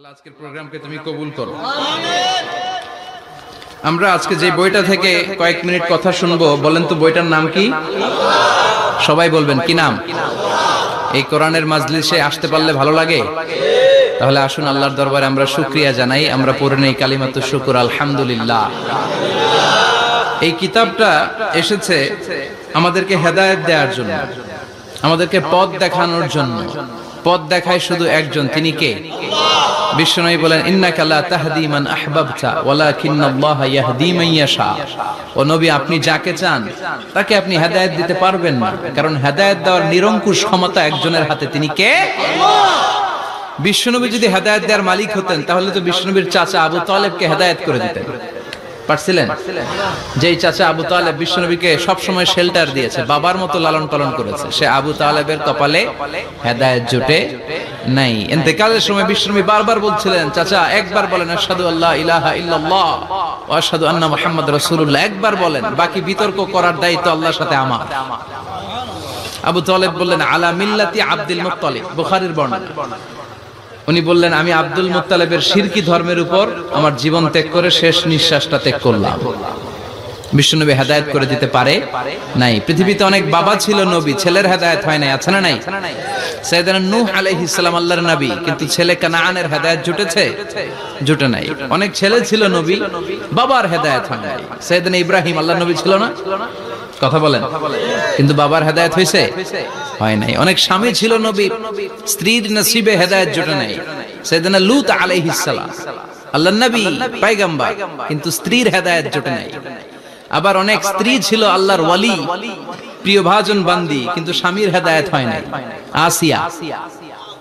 আল্লাহ আজকের প্রোগ্রামকে তুমি কবুল করো। আমরা আজকে যে বইটা থেকে কয়েক মিনিট কথা শুনবো, বলেন তো বইটার নাম কি? সবাই বলবেন কি নাম? এই কোরআনের মাজলিসে আসতে পারলে ভালো লাগে? তাহলে আসুন আল্লাহর দরবারে আমরা শুকরিয়া জানাই। আমরা পড়ে নেই কালিমাতু শুকর, আলহামদুলিল্লাহ। এই কিতাবটা এসেছে আমাদেরকে হেদায়েত দেওয়ার জন্য, আমাদেরকে পথ দেখানোর জন্য। পথ দেখায় শুধু একজন, তিনি কে? বিশ্বনবী বলেন, ইন্নাকা লা তাহদি মান আহবাবতা ওয়ালাকিন্নাল্লাহা ইয়াহদি মান ইয়াশা। ও নবী, আপনি যাকে চান তাকে আপনি হেদায়েত দিতে পারবেন না, কারণ হেদায়েত দেওয়ার নিরঙ্কুশ ক্ষমতা একজনের হাতে, তিনি কে? বিশ্বনবী যদি হেদায়েত দেওয়ার মালিক হতেন, তাহলে তো বিশ্বনবীর চাচা আবু তালেবকে হেদায়েত করে দিতেন পারছিলেন? যেই চাচা আবু তালেব বিশ্বনবীকে সবসময় শেল্টার দিয়েছে, বাবার মতো লালন পালন করেছে, সে আবু তালেবের কপালে হেদায়েত জুটে নাই। ইন্তেকালের সময় বিশ্বনবী বারবার বলছিলেন, চাচা একবার বলেন আশহাদু আল্লা ইলাহা ইল্লাল্লাহ ওয়া আশহাদু আন্না মুহাম্মাদ রাসূলুল্লাহ, একবার বলেন, বাকি বিতর্ক করার দায়িত্ব আল্লাহর সাথে আমার। আবু তালেব বললেন, আলা মিল্লাতি আব্দুল মুত্তালিব, বুখারীর বর্ণনা। উনি বললেন, আমি আব্দুল মুত্তালিবের শিরকি ধর্মের উপর আমার জীবন ত্যাগ করে শেষ নিঃশ্বাসটা ত্যাগ করলাম। বিশ্বনবী হেদায়েত করে দিতে পারে নাই। পৃথিবীতে অনেক বাবা ছিল নবী, ছেলের হেদায়েত হয় নাই, আছে না নাই? সাইয়েদনা নূহ আলাইহিস সালাম আল্লাহর নবী, কিন্তু ছেলে কানানের হেদায়েত জুটেছে? জুটে নাই। অনেক ছেলে ছিল নবী, বাবার হেদায়েত হয় নাই। সাইয়েদনা ইব্রাহিম আল্লাহর নবী ছিল না? কথা বলেন। কিন্তু বাবার হেদায়েত হয়েছে? হয় নাই। অনেক স্বামী ছিল নবী, স্ত্রীর নসিবে হেদায়েত জুটে নাই। সাইয়েদনা লূত আলাইহিস সালাম আল্লাহর নবী, পয়গম্বর, কিন্তু স্ত্রীর হেদায়েত জুটে নাই। আবার অনেক স্ত্রী ছিল আল্লাহর ওয়ালি, প্রিয় ভাজন বান্দি, কিন্তু স্বামীর হেদায়েত হয় নাই। আসিয়া,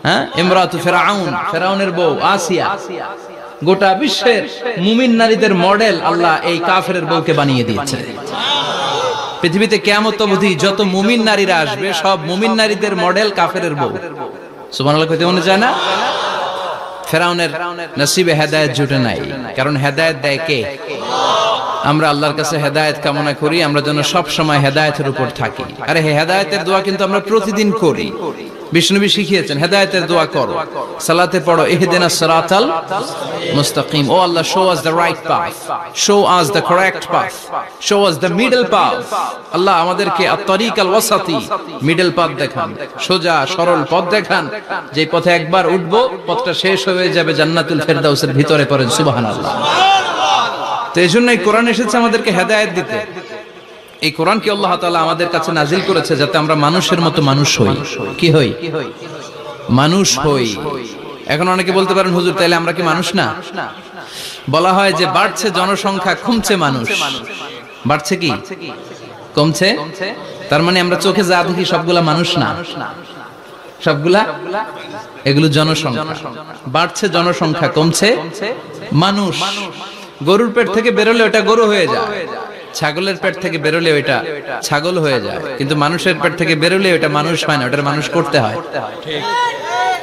হ্যাঁ, ইমরাতু ফিরআউন, ফিরআউনের বউ আসিয়া। গোটা বিশ্বের মুমিন নারীদের মডেল আল্লাহ এই কাফেরের বউকে বানিয়ে দিয়েছে। পৃথিবীতে কিয়ামত অবধি যত মুমিন নারীরা আসবে, সব মুমিন নারীদের মডেল কাফেরের বউ। সুবহানাল্লাহ কইতে মনে যায় না? ফিরআউনের নসিবে হেদায়েত জুটে নাই, কারণ হেদায়েত দেয় কে? আমরা আল্লাহর কাছে হেদায়েত কামনা করি, আমরা যেন সব সময় হেদায়েতের উপর থাকি। আরে হেদায়েতের দোয়া কিন্তু আমরা প্রতিদিন করি। বিষ্ণুবী শিখিয়েছেন, হেদায়েতের দোয়া করো, সালাতে পড়ো, ইহদিনাস সিরাতাল মুস্তাকিম। ও আল্লাহ, show us the right path, show us the correct path, show us the middle path. আল্লাহ আমাদেরকে আত-তারিকাল ওয়াসাতি, মিডল পাথ দেখান, সোজা সরল পথ দেখান, যে পথে একবার উঠবো পথটা শেষ হয়ে যাবে জান্নাতুল ফেরদাউসের ভিতরে। পড়েন সুবহানাল্লাহ। তো এই জন্যই কোরআন এসেছে আমাদেরকে হেদায়েত দিতে। এই কোরআনকে আল্লাহ তাআলা আমাদের কাছে নাজিল করেছে যাতে আমরা মানুষের মতো মানুষ হই। কি হই? মানুষ হই। এখন অনেকে বলতে পারেন, হুজুর তাইলে আমরা কি মানুষ না? বলা হয় যে বাড়ছে জনসংখ্যা, কমছে মানুষ। বাড়ছে কি কমছে? তার মানে আমরা চোখে যা দেখি সবগুলা মানুষ না, সবগুলা এগুলো জনসংখ্যা। বাড়ছে জনসংখ্যা, কমছে মানুষ। গরুর পেট থেকে বেরোলে ওটা গরু হয়ে যায়, ছাগলের পেট থেকে বেরোলে ওইটা ছাগল হয়ে যায়, কিন্তু মানুষের পেট থেকে বেরোলে ওটা মানুষ হয় না, ওটার মানুষ করতে হয়,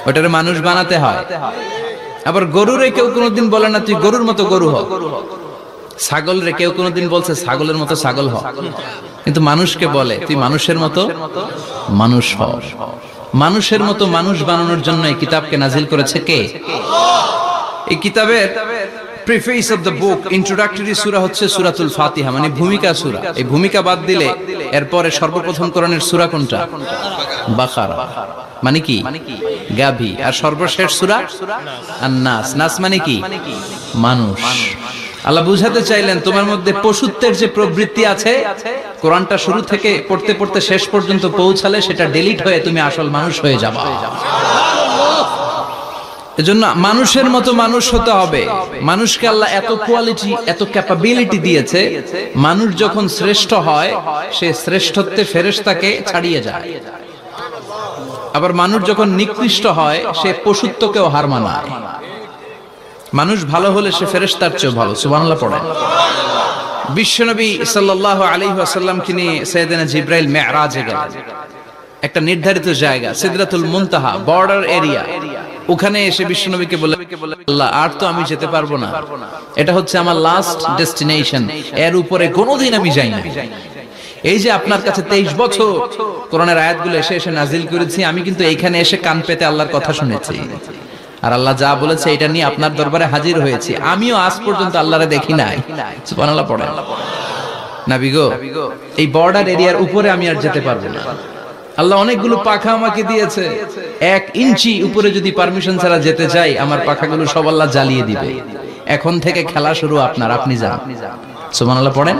ওটার মানুষ বানাতে হয়। আবার গরুরে কেউ কোনোদিন বলে না তুই গরুর মতো গরু হ, ছাগল রে কেউ কোনোদিন বলছে ছাগলের মতো ছাগল হ, কিন্তু মানুষকে বলে তুই মানুষের মতো মানুষ হ। মানুষের মতো মানুষ বানানোর জন্য এই কিতাবকে নাজিল করেছে কে? এই কিতাবের preface of the book, introductory সূরা হচ্ছে সূরাতুল ফাতিহা, মানে ভূমিকা সূরা। এই ভূমিকা বাদ দিলে এরপরে সর্বপ্রথম কোরআনের সূরা কোনটা? বাকারা, মানে কি? গাভী। আর সর্বশেষ সূরা আন-নাস। নাস মানে কি? মানুষ। আল্লাহ বুঝাতে চাইলেন তোমার মধ্যে পশুত্বের যে প্রবৃত্তি আছে, কোরআনটা শুরু থেকে পড়তে পড়তে শেষ পর্যন্ত পৌঁছালে সেটা ডিলিট হয়ে তুমি আসল মানুষ হয়ে যাবা। এজন্য মানুষের মতো মানুষ হতে হবে। মানুষকে আল্লাহ এত কোয়ালিটি, এত ক্যাপাবিলিটি দিয়েছে, মানুষ যখন শ্রেষ্ঠ হয় সে শ্রেষ্ঠত্বে ফেরেশতাকে ছাড়িয়ে যায়। আবার মানুষ যখন নিকৃষ্ট হয় সে পশুত্বকেও হার মানায়। মানুষ ভালো হলে সে ফেরেশতার চেয়ে ভালো। সুবহানাল্লাহ পড়েন। বিশ্বনবী সাল্লাল্লাহু আলাইহি ওয়াসাল্লামকে নিয়ে সাইয়েদনা জিবরাইল মিরাজে গেলেন। একটা নির্ধারিত জায়গা, সিদরাতুল মুনতাহা, বর্ডার এরিয়া। ওখানে এসে বিশ্বনবীকে বলে, আল্লাহ আর তো আমি যেতে পারবো না, এটা হচ্ছে আমার লাস্ট ডেস্টিনেশন, এর উপরে কোনোদিন আমি যাই না। এই যে আপনার কাছে 23 বছর কোরআনের আয়াতগুলো এসে এসে নাজিল করেছি, আমি কিন্তু এইখানে এসে কান পেতে আল্লাহর কথা শুনেছি। আর আল্লাহ যা বলেছে এটা নিয়ে আপনার দরবারে হাজির হয়েছি, আমিও আজ পর্যন্ত আল্লাহরে দেখি নাই। সুবহানাল্লাহ পড়েন। নবী গো, এই বর্ডার এরিয়ার উপরে আমি আর যেতে পারবো না। আল্লাহ অনেকগুলো পাখা আমাকে দিয়েছে, 1 ইঞ্চি উপরে যদি পারমিশন ছাড়া যেতে চাই, আমার পাখাগুলো সব আল্লাহ জ্বালিয়ে দিবে। এখন থেকে খেলা শুরু আপনার, আপনি যান। সুবহানাল্লাহ পড়েন।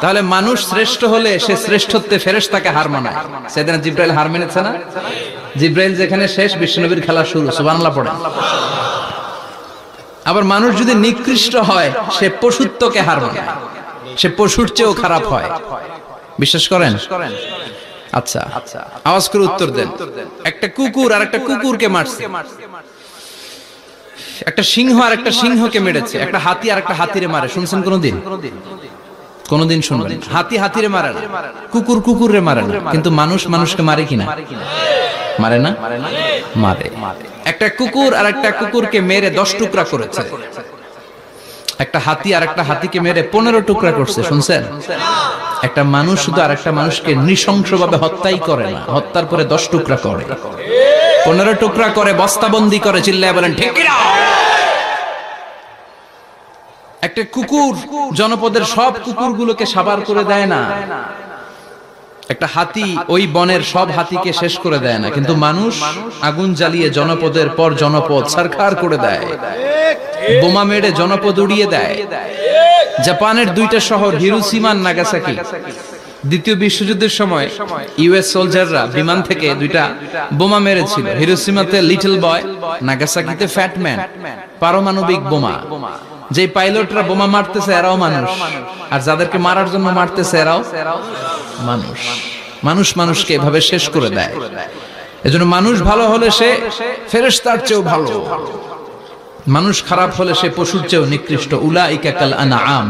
তাহলে মানুষ শ্রেষ্ঠ হলে সে শ্রেষ্ঠত্বে ফেরেশতাকে হার মানায়। সেদিন জিব্রাইল হার মেনেছে না? জিব্রাইল যেখানে শেষ, বিশ্বনবীর খেলা শুরু। সুবহানাল্লাহ পড়েন। আবার মানুষ যদি নিকৃষ্ট হয়, সে পশুত্বকে হার মানায়, সে পশুর চেয়েও খারাপ হয়। বিশ্বাস করেন? আচ্ছা, আওয়াজ করে উত্তর দেন। একটা কুকুর আর একটা কুকুরকে মারছে, একটা সিংহ আর একটা সিংহকে মেরেছে, একটা হাতি আর একটা হাতিরে মারে। শুনছেন কোনদিন? কোনদিন শুনবেন? হাতি হাতিরে মারে না, কুকুর কুকুরে মারে না, কিন্তু মানুষ মানুষকে মারে কিনা? মারে না? মারে। একটা কুকুর আর একটা কুকুরকে মেরে 10 টুকরা করেছে, একটা হাতি আর একটা হাতিকে মেরে 15 টুকরা করছে। শুনছেন? একটা মানুষ শুধু আর একটা মানুষকে নৃশংসভাবে হত্যাই করে না, হত্যার পরে 10 টুকরা করে, 15 টুকরা করে, বস্তাবন্দি করে। চিল্লায় বলেন ঠিক কিনা? একটা কুকুর জনপদের সব কুকুরগুলোকে সাবার করে দেয় না, একটা হাতি ওই বনের সব হাতিকে শেষ করে দেয় না, কিন্তু মানুষ আগুন জ্বালিয়ে জনপদের পর জনপদ ছারখার করে দেয়, বোমা মেরে জনপদ উড়িয়ে দেয়। জাপানের 2টা শহর হিরোশিমা আর নাগাসাকি, দ্বিতীয় বিশ্বযুদ্ধের সময় ইউএস সোলজাররা বিমান থেকে 2টা বোমা মেরেছিল। হিরোশিমাতে লিটল বয়, নাগাসাকিতে ফ্যাট ম্যান। পারমাণবিক বোমা। যে পাইলটরা বোমা মারতেছে এরাও মানুষ, আর যাদেরকে মারার জন্য মারতেছে এরাও মানুষ। মানুষ মানুষকে এভাবে শেষ করে দেয়। এজন্য মানুষ ভালো হলে সে ফেরেশতার চেয়েও ভালো, মানুষ খারাপ হলে সে পশুর চেয়েও নিকৃষ্ট। উলাইকা কাল আনআম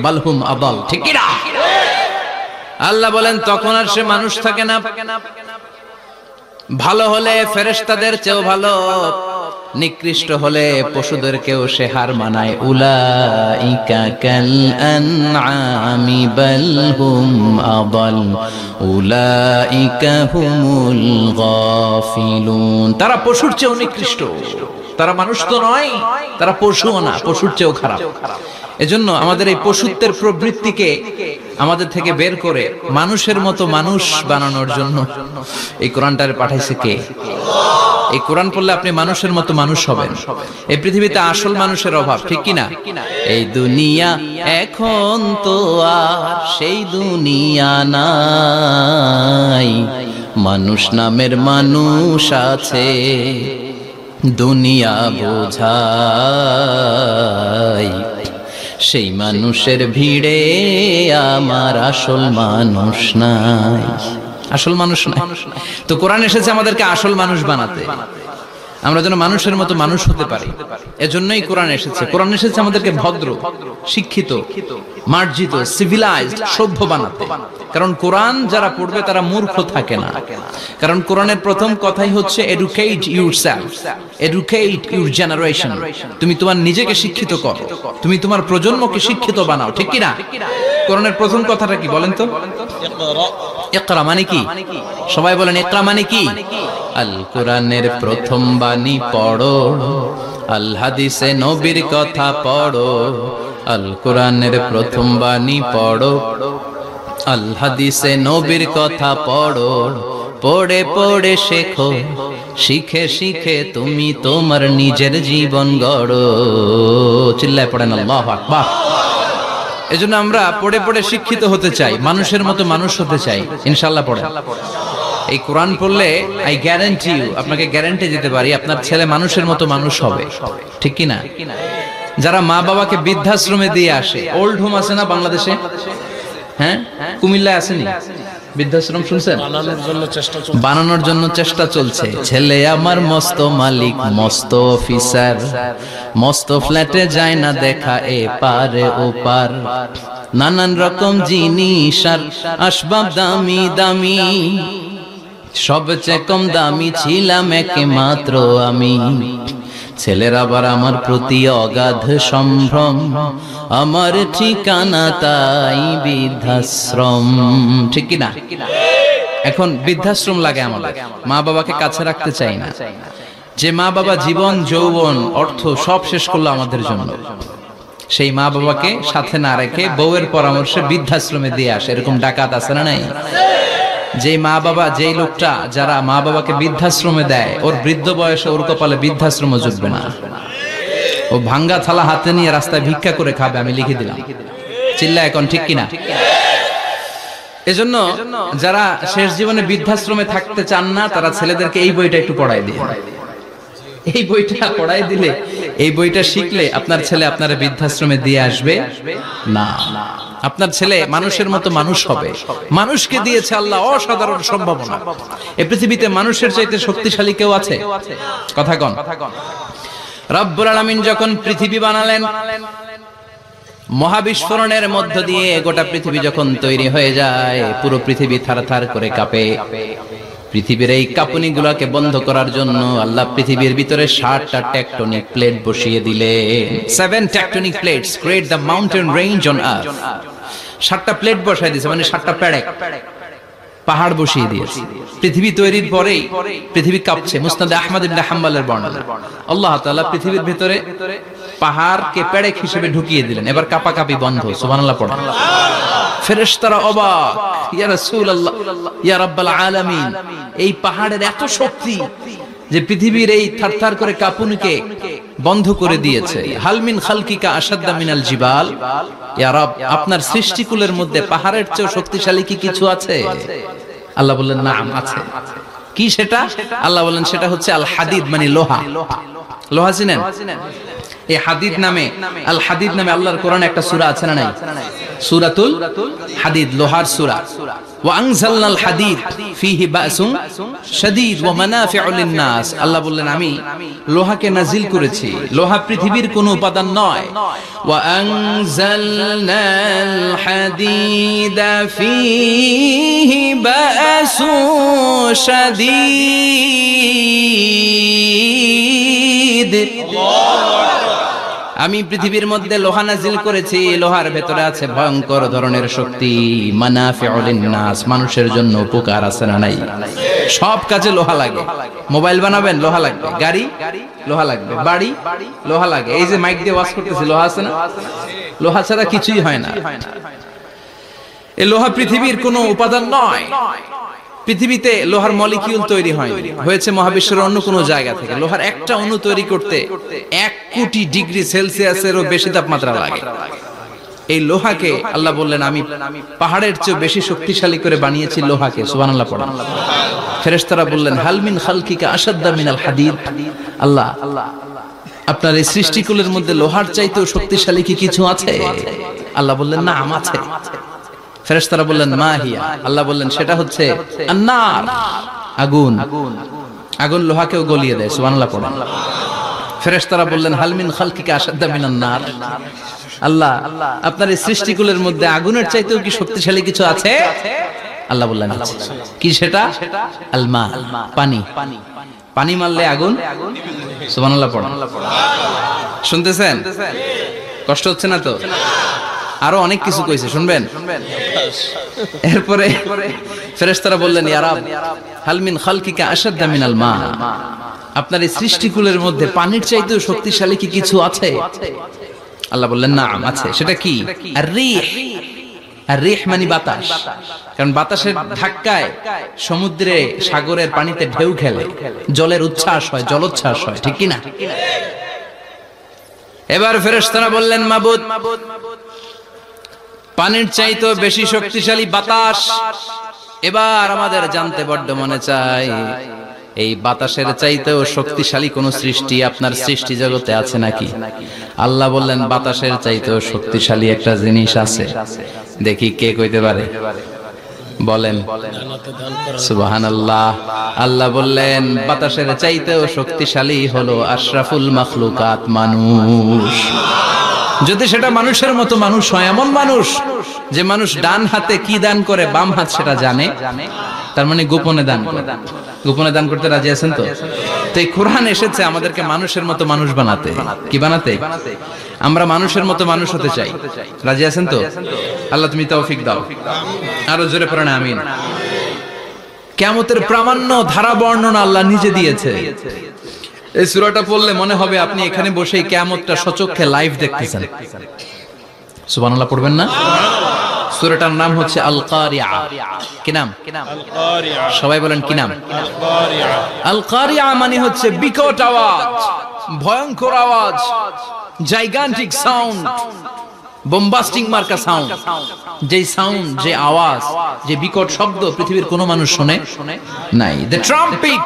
বাল হুম আদাল। ঠিক কি না? আল্লাহ বলেন তখন আর সে মানুষ থাকে না। ভালো হলে ফেরেশতাদের চেয়েও ভালো, নিকৃষ্ট হলে পশুদেরকেও সে হার মানায়। উলাইকা কাল আনআমি বাল হুম আদাল উলাইকা হুমুল গাফিলুন। তারা পশুর চেয়েও নিকৃষ্ট, তারা মানুষ তো নয়, তারা পশুও না, পশুর চেয়েও খারাপ। এজন্য আমাদের এই পশুত্বের প্রবৃত্তিকে আমাদের থেকে বের করে মানুষের মতো মানুষ বানানোর জন্য এই কোরআনটারে পাঠাইছে কে? এই কোরআন পড়লে আপনি মানুষের মতো মানুষ হবেন। এই পৃথিবীতে আসল মানুষের অভাব, ঠিক কি না? এই দুনিয়া এখন তো আর সেই দুনিয়া নাই, মানুষ নামের মানুষ আছে, দুনিয়া বোঝাই। সেই মানুষের ভিড়ে আমার আসল মানুষ নাই, আসল মানুষ নাই। তো কোরআন এসেছে আমাদেরকে আসল মানুষ বানাতে, আমরা যেন মানুষের মতো মানুষ হতে পারি। এজন্যই কোরআন এসেছে। কোরআন এসেছে আমাদেরকে ভদ্র, শিক্ষিত, মার্জিত, সিভিলাইজড, সভ্য বানাতে। কারণ কোরআন যারা পড়বে তারা মূর্খ থাকে না। কারণ কোরআনের প্রথম কথাই হচ্ছে educate yourself, educate your generation. তুমি তোমার নিজেকে শিক্ষিত করো, তুমি তোমার প্রজন্মকে শিক্ষিত বানাও। ঠিক কি না? কোরআনের প্রথম কথাটা কি বলেন তো? ইকরা মানে কি? সবাই বলেন ইকরা মানে কি? আল কোরআনের প্রথম বাণী পড়ো, আল হাদিসে নবীর কথা পড়ো। আল কোরআনের প্রথম বাণী পড়ো, আল হাদিসে নবীর কথা পড়ো। পড়ে পড়ে শেখো, শিখে শিখে তুমি তোমার নিজের জীবন গড়ো। চিল্লায় পড়েন আল্লাহু আকবার। এজন্য আমরা পড়ে পড়ে শিক্ষিত হতে চাই, মানুষের মতো মানুষ হতে চাই। ইনশাআল্লাহ পড়েন। এই কোরআন পড়লে আই গ্যারান্টি ইউ, আপনাকে গ্যারান্টি দিতে পারি আপনার ছেলে মানুষের মতো মানুষ হবে। ঠিক কি না? যারা মা বাবাকে বৃদ্ধাশ্রমে দিয়ে আসে, ওল্ড হোম আছে না বাংলাদেশে? হ্যাঁ, কুমিল্লায় আসেনি বৃদ্ধাশ্রম? শুনছেন? বানানোর জন্য চেষ্টা চলছে। ছেলে আমার মস্ত মালিক, মস্ত অফিসার, মস্ত ফ্ল্যাটে যায় না দেখা এ পারে ও পার। নানান রকম জিনিস আর আসবাব দামি দামি, সবচেয়ে কম দামি ছিলাম একমাত্র আমি। ছেলের আবার আমার প্রতি অগাধ সম্ভ্রম, আমার ঠিকানা তাই বৃদ্ধাশ্রম। ঠিক কি না? এখন বৃদ্ধাশ্রম লাগে আমাদের, মা বাবাকে কাছে রাখতে চাই না। যে মা বাবা জীবন যৌবন অর্থ সব শেষ করলো আমাদের জন্য, সেই মা বাবাকে সাথে না রেখে বউয়ের পরামর্শে বৃদ্ধাশ্রমে দিয়ে আসে, এরকম ডাকাত আছে না নাই? যে মা বাবা, যেই লোকটা যারা মা বাবাকে বৃদ্ধাশ্রমে দেয়, ওর বৃদ্ধ বয়সে ওর কপালে বৃদ্ধাশ্রম জুটবে না। ও ভাঙ্গা থালা হাতে নিয়ে রাস্তায় ভিক্ষা করে খাবে, আমি লিখে দিলাম। চিল্লা এখন ঠিক কিনা? এজন্য যারা শেষ জীবনে বৃদ্ধাশ্রমে থাকতে চান না, তারা ছেলেদেরকে এই বইটা একটু পড়াই দিয়ে, এই বইটা পড়াই দিলে, এই বইটা শিখলে আপনার ছেলে আপনার বৃদ্ধাশ্রমে দিয়ে আসবে না। আপনার ছেলে মানুষের মতো মানুষ হবে। মানুষকে দিয়েছে আল্লাহ অসাধারণ সম্ভাবনা। এই পৃথিবীতে মানুষের চাইতে শক্তিশালী কেউ আছে? কথা কন। রব্বুল আলামিন যখন পৃথিবী বানালেন, মহাবিস্ফোরণের মধ্য দিয়ে গোটা পৃথিবী যখন তৈরি হয়ে যায়, পুরো পৃথিবী থারথার করে কাঁপে। পৃথিবীর এই কাঁপুনিগুলোকে বন্ধ করার জন্য আল্লাহ পৃথিবীর ভিতরে 7টা টেকটনিক প্লেট বসিয়ে দিলেন। 7 tectonic plates create the mountain range on earth. 7টা প্লেট বসাই দিয়েছে, মানে 7টা পেরেক, পাহাড় বসিয়ে দিয়েছে। পৃথিবী তৈরির পরেই পৃথিবী কাঁপছে। মুসনাদে আহমদ ইবনে হাম্বলের বর্ণনা, আল্লাহ তাআলা পৃথিবীর ভিতরে পাহাড়কে পেরেক হিসেবে ঢুকিয়ে দিলেন। এবার কাঁপাকাঁপি বন্ধ। সুবহানাল্লাহ পড়েন। ফেরেশতারা অবাক, ইয়া রাসূলুল্লাহ, ইয়া রাব্বাল আলামিন, এই পাহাড়ের এত শক্তি যে পৃথিবীর এই থারথার করে কাঁপুনিকে বন্ধ করে দিয়েছে। হাল মিন খালকিকা আশাদ্দা মিনাল জিবাল, ইয়া রব, আপনার সৃষ্টিকুলের মধ্যে পাহাড়ের চেয়ে শক্তিশালী কি কিছু আছে? আল্লাহ বললেন নাম আছে। কি সেটা? আল্লাহ বললেন সেটা হচ্ছে আল হাদিদ, মানে লোহা। লোহা চিনেন? এই হাদিদ নামে, আল হাদিদ নামে আল্লাহর কোরআনে একটা সূরা আছে না নাই? সূরাতুল হাদিদ, লোহার সূরা। ওয়া আনজালনাল হাদিদ ফীহি বাসুন শাদীদ ওয়া মানাফিউ লিন-নাস। আল্লাহ বললেন আমি লোহাকে নাজিল করেছি। লোহা পৃথিবীর কোনো উপাদান নয়। ওয়া আনজালনাল হাদিদা ফীহি বাসুন শাদীদ। আমি পৃথিবীর মধ্যে লোহা নাজিল করেছি। লোহার ভেতরে আছে ভয়ঙ্কর ধরনের শক্তি। মানাফিউ লিন-নাস, মানুষের জন্য উপকার আছে না নাই? সব কাজে লোহা লাগে। মোবাইল বানাবেন, লোহা লাগবে। গাড়ি, লোহা লাগবে। বাড়ি, লোহা লাগে। এই যে মাইক দিয়ে ওয়াজ করতেছি, লোহা আছে না? লোহা ছাড়া কিছুই হয় না। এই লোহা পৃথিবীর কোনো উপাদান নয়। পৃথিবীতে লোহার মলিকিউল তৈরি হয়নি, হয়েছে মহাবিশ্বের অন্য কোনো জায়গা থেকে। লোহার একটা অণু তৈরি করতে 1 কোটি ডিগ্রি সেলসিয়াসেরও বেশি তাপমাত্রা লাগে। এই লোহাকে আল্লাহ বললেন আমি পাহাড়ের চেয়ে বেশি শক্তিশালী করে বানিয়েছি লোহাকে। সুবহানাল্লাহ পড়েন। ফেরেশতারা বললেন হাল মিন খালকিকা আশাদ্দা মিনাল হাদিদ। আল্লাহ, আপনার এই সৃষ্টিকুলের মধ্যে লোহার চাইতেও শক্তিশালী কি কিছু আছে? আল্লাহ বললেন না, আছে। ফেরেশতারা বললেন মা হিয়া। আল্লাহ বললেন সেটা হচ্ছে আন-নার, আগুন। আগুন লোহাকেও গলিয়ে দেয়। সুবহানাল্লাহ পড়েন। ফেরেশতারা বললেন হাল মিন খালকিকা আশাদ্দা মিনান-নার। আল্লাহ, আপনার এই সৃষ্টিকুলের মধ্যে আগুনের চাইতেও কি শক্তিশালী কিছু আছে? আল্লাহ বললেন আছে। কি সেটা? আল মা, পানি। পানি মারলে আগুন। সুবহানাল্লাহ পড়েন। শুনতেছেন? কষ্ট হচ্ছে না তো? আরো অনেক কিছু কইছে, শুনবেন? এরপরে ফেরেশতারা বললেন ইয়া রাব, হাল মিন খালকিকা আশাদ্দা মিনাল মা, আপনার এই সৃষ্টিকুলের মধ্যে পানির চাইতেও শক্তিশালী কি কিছু আছে? আল্লাহ বললেন নাম, আছে। সেটা কি? আর-রিহ। আর-রিহ মানে বাতাস। কারণ বাতাসের ধাক্কায় সমুদ্রে, সাগরের পানিতে ঢেউ খেলে, জলের উচ্ছ্বাস হয়, জলোচ্ছ্বাস হয়, ঠিক কি না? এবার ফেরেশতারা বললেন মাবুদ, পানির চাইতেও বেশি শক্তিশালী বাতাস। এবার আমাদের জানতে বড্ড মনে চায়, এই বাতাসের চাইতেও শক্তিশালী কোন সৃষ্টি আপনার সৃষ্টি জগতে আছে নাকি? আল্লাহ বললেন বাতাসের চাইতেও শক্তিশালী একটা জিনিস আছে। দেখি কে কইতে পারে? বলেন সুবহানাল্লাহ। আল্লাহ বললেন বাতাসের চাইতেও শক্তিশালী হলো আশরাফুল মাখলুকাত, মানুষ। যদি সেটা মানুষের মতো মানুষ হয়, এমন মানুষ যে মানুষ ডান হাতে কি দান করে বাম হাত সেটা জানে, তার মানে গোপনে দান করে। গোপনে দান করতে রাজি আছেন তো? তো এই কোরআন এসেছে আমাদেরকে মানুষের মতো মানুষ বানাতে। কি বানাতে? আমরা মানুষের মতো মানুষ হতে চাই। রাজি আছেন তো? আল্লাহ তুমি তৌফিক দাও। আরো জোরে পড়েন আমিন। কিয়ামতের প্রামাণ্য ধারা বর্ণনা আল্লাহ নিজে দিয়েছে। এই সূরাটা পড়লে মনে হবে আপনি এখানে বসেই কিয়ামতটা সচক্ষে লাইভ দেখতেছেন। সুবহানাল্লাহ পড়বেন না? সূরাটার নাম হচ্ছে আল কারিয়া। কি নাম? আল কারিয়া। সবাই বলেন কি নাম? আল কারিয়া। আল কারিয়া মানে হচ্ছে বিকট আওয়াজ, ভয়ঙ্কর আওয়াজ, জাইগান্টিক সাউন্ড, বোম্বাস্টিং মার্কা সাউন্ড। যে সাউন্ড, যে আওয়াজ, যে বিকট শব্দ পৃথিবীর কোনো মানুষ শুনে নাই। The trumpet,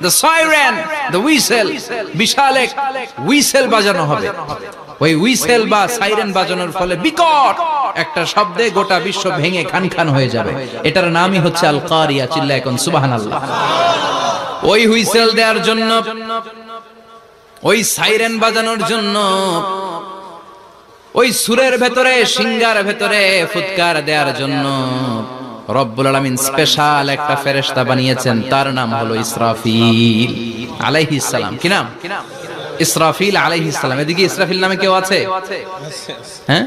the siren, the whistle, বিশাল এক হুইসেল বাজানো হবে। ওই হুইসেল বা সাইরেন বাজানোর ফলে বিকট একটা শব্দে গোটা বিশ্ব ভেঙে খান খান হয়ে যাবে। এটার নামই হচ্ছে আল কারিয়া। চিল্লায় এখন সুবহানাল্লাহ। ওই হুইসেল দেওয়ার জন্য, ওই সাইরেন বাজানোর জন্য, ওই সুরের ভেতরে, সিঙ্গার ভেতরে ফুৎকার দেওয়ার জন্য রব্বুল আলামিন স্পেশাল একটা ফেরেশতা বানিয়েছেন। তার নাম হলো ইসরাফিল আলাইহিস সালাম। কি নাম? ইসরাফিল আলাইহিস সালাম। এদিকে ইসরাফিল নামে কেউ আছে? হ্যাঁ,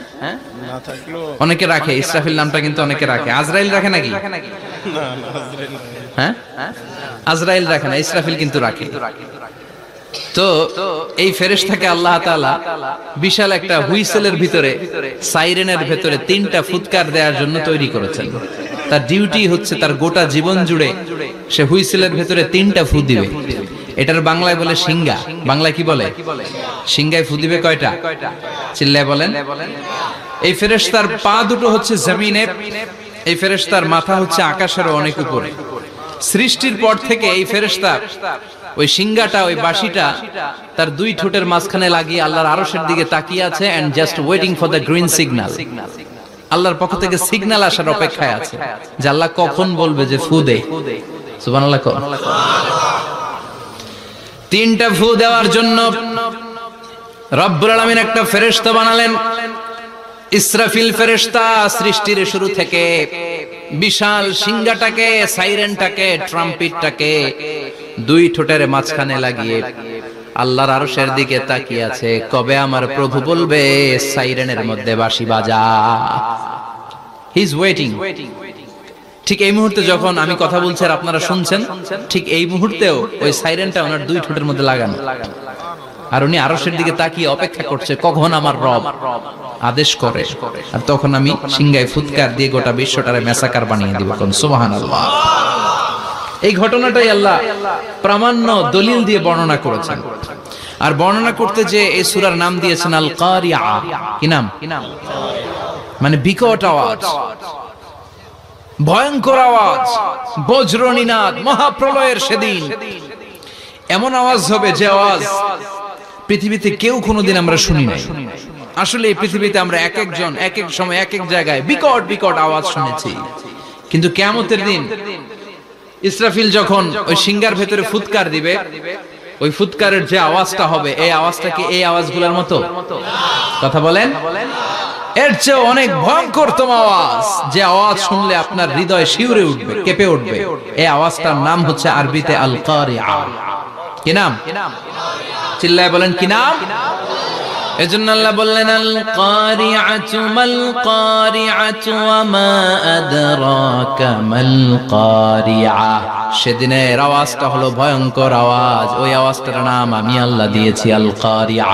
না থাকলেও অনেকে রাখে ইসরাফিল নামটা, কিন্তু অনেকে রাখে। আজরাইল রাখে নাকি? না আজরাইল না। হ্যাঁ, আজরাইল রাখে না, ইসরাফিল কিন্তু রাখে। তো এই ফেরেশতাকে আল্লাহ তাআলা বিশাল একটা হুইসেলের ভিতরে, সাইরেনের ভিতরে তিনটা ফুৎকার দেওয়ার জন্য তৈরি করেছেন। তার ডিউটি হচ্ছে তার গোটা জীবন জুড়ে সে হুইসেলের ভিতরে তিনটা ফু দিবে। এটার বাংলায় বলে সিঙ্গা। বাংলায় কি বলে? সিঙ্গায় ফু দিবে কয়টা? চিল্লায় বলেন। এই ফেরেশতার পা দুটো হচ্ছে জমিনে, এই ফেরেশতার মাথা হচ্ছে আকাশের অনেক উপরে। সৃষ্টির পর থেকে এই ফেরেশতা ওই সিঙ্গাটা, ওই বাঁশিটা তার দুই ঠোঁটের মাঝখানে লাগিয়ে আল্লাহর আরশের দিকে তাকিয়ে আছে, and just waiting for the green signal. আল্লাহর পক্ষ থেকে সিগন্যাল আসার অপেক্ষায় আছে যে আল্লাহ কখন বলবে যে ফু দে। সুবহানাল্লাহ। তিনটা ফু দেওয়ার জন্য রব্বুল আলামিন একটা ফেরেশতা বানালেন। ইসরাফিল ফেরেশতা সৃষ্টির শুরু থেকে বিশাল সিঙ্গাটাকে, সাইরেনটাকে, ট্রাম্পিটটাকে দুই ঠোঁটের মাঝখানে লাগিয়ে আল্লাহর আরশের দিকে তাকিয়ে আছে, কবে আমার প্রভু বলবে সাইরেনের মধ্যে বাঁশি বাজা। He is waiting. ঠিক এই মুহূর্তে যখন আমি কথা বলছি আর আপনারা শুনছেন, ঠিক এই মুহূর্তেও ওই সাইরেনটা ওনার দুই ঠোঁটের মধ্যে লাগানো, আর উনি আরশের দিকে তাকিয়ে অপেক্ষা করছে কখন আমার রব আদেশ করে, আর তখন আমি সিংহায় ফুৎকার দিয়ে গোটা বিশ্বটারে মেসাকার বানিয়ে দিব। কোন সুবহানাল্লাহ। এই ঘটনাটাই আল্লাহ প্রামাণ্য দলিল দিয়ে বর্ণনা করেছেন। আর বর্ণনা করতে যে এই সূরার নাম দিয়েছেন আল কারিয়া। কি নাম? মানে বিকট আওয়াজ, ভয়ঙ্কর আওয়াজ, বজ্রনিনাদ, মহাপ্রলয়ের সেদিন এমন আওয়াজ হবে যে আওয়াজ পৃথিবীতে কেউ কোনোদিন আমরা শুনি নাই। আসলে এই পৃথিবীতে আমরা এক একজন এক এক সময় এক এক জায়গায় বিকট বিকট আওয়াজ শুনেছি, কিন্তু কিয়ামতের দিন ইসরাফিল যখন ওই সিঙ্গার ভেতরে ফুৎকার দিবে, ওই ফুৎকারের যে আওয়াজটা হবে, এই আওয়াজটা কি এই আওয়াজগুলোর মতো? কথা বলেন। এর চেয়ে অনেক ভয়ঙ্করতম আওয়াজ, যে আওয়াজ শুনলে আপনার হৃদয় শিউরে উঠবে, কেঁপে উঠবে। এই আওয়াজটার নাম হচ্ছে আরবিতে আল কারিয়া। কি নাম? চিল্লায় বলেন কি নাম? এজন্য আল্লাহ বললেন আল কারিআতু মাল কারিআতু ওয়া মা আদরাকা মাল কারিআ। সেদিনের আওয়াজটা হলো ভয়ঙ্কর আওয়াজ। ওই আওয়াজটার নাম আমি আল্লাহ দিয়েছি আল কারিআ।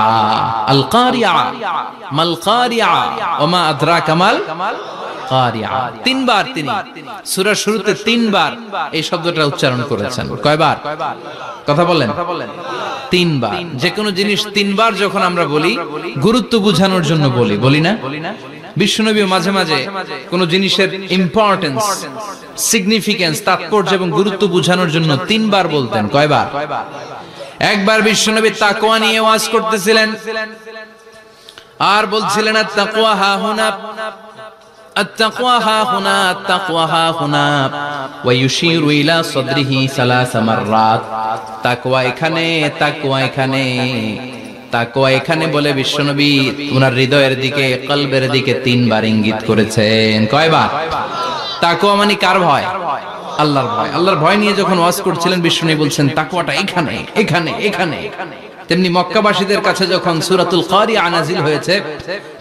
আল কারিআ মাল কারিআ ওয়া মা আদরাকা মাল কারিআ। তিনবার তিনি সূরার শুরুতে তিনবার এই শব্দটা উচ্চারণ করেছেন। কয়বার? কথা বলেন। তিনবার। যে কোনো জিনিস তিনবার যখন আমরা বলি, গুরুত্ব বোঝানোর জন্য বলি, বলি না? বিশ্বনবী মাঝে মাঝে কোন জিনিসের ইম্পর্টেন্স, সিগনিফিকেন্স, তাৎপর্য এবং গুরুত্ব বোঝানোর জন্য তিনবার বলতেন। কয়বার? একবার বিশ্বনবী তাকওয়া নিয়ে ওয়াজ করতেছিলেন আর বলছিলেন আত-তাকওয়া হা হুনা, التقوى ها هنا، التقوى ها هنا، ويشير إلى صدره ثلاث مرات। তাকওয়া এখানে, তাকওয়া এখানে, তাকওয়া এখানে বলে বিশ্বনবী ওনার হৃদয়ের দিকে, কলবের দিকে তিনবার ইঙ্গিত করেছেন। কয়বার? তাকওয়া মানে কার ভয়? আল্লাহর ভয়। আল্লাহর ভয় নিয়ে যখন ওয়াজ করছিলেন বিশ্বনবী বলছেন তাকওয়াটা এখানে, এখানে, এখানে। তেমনি মক্কাবাসীদের কাছে যখন সূরাতুল কারিয়া নাযিল হয়েছে,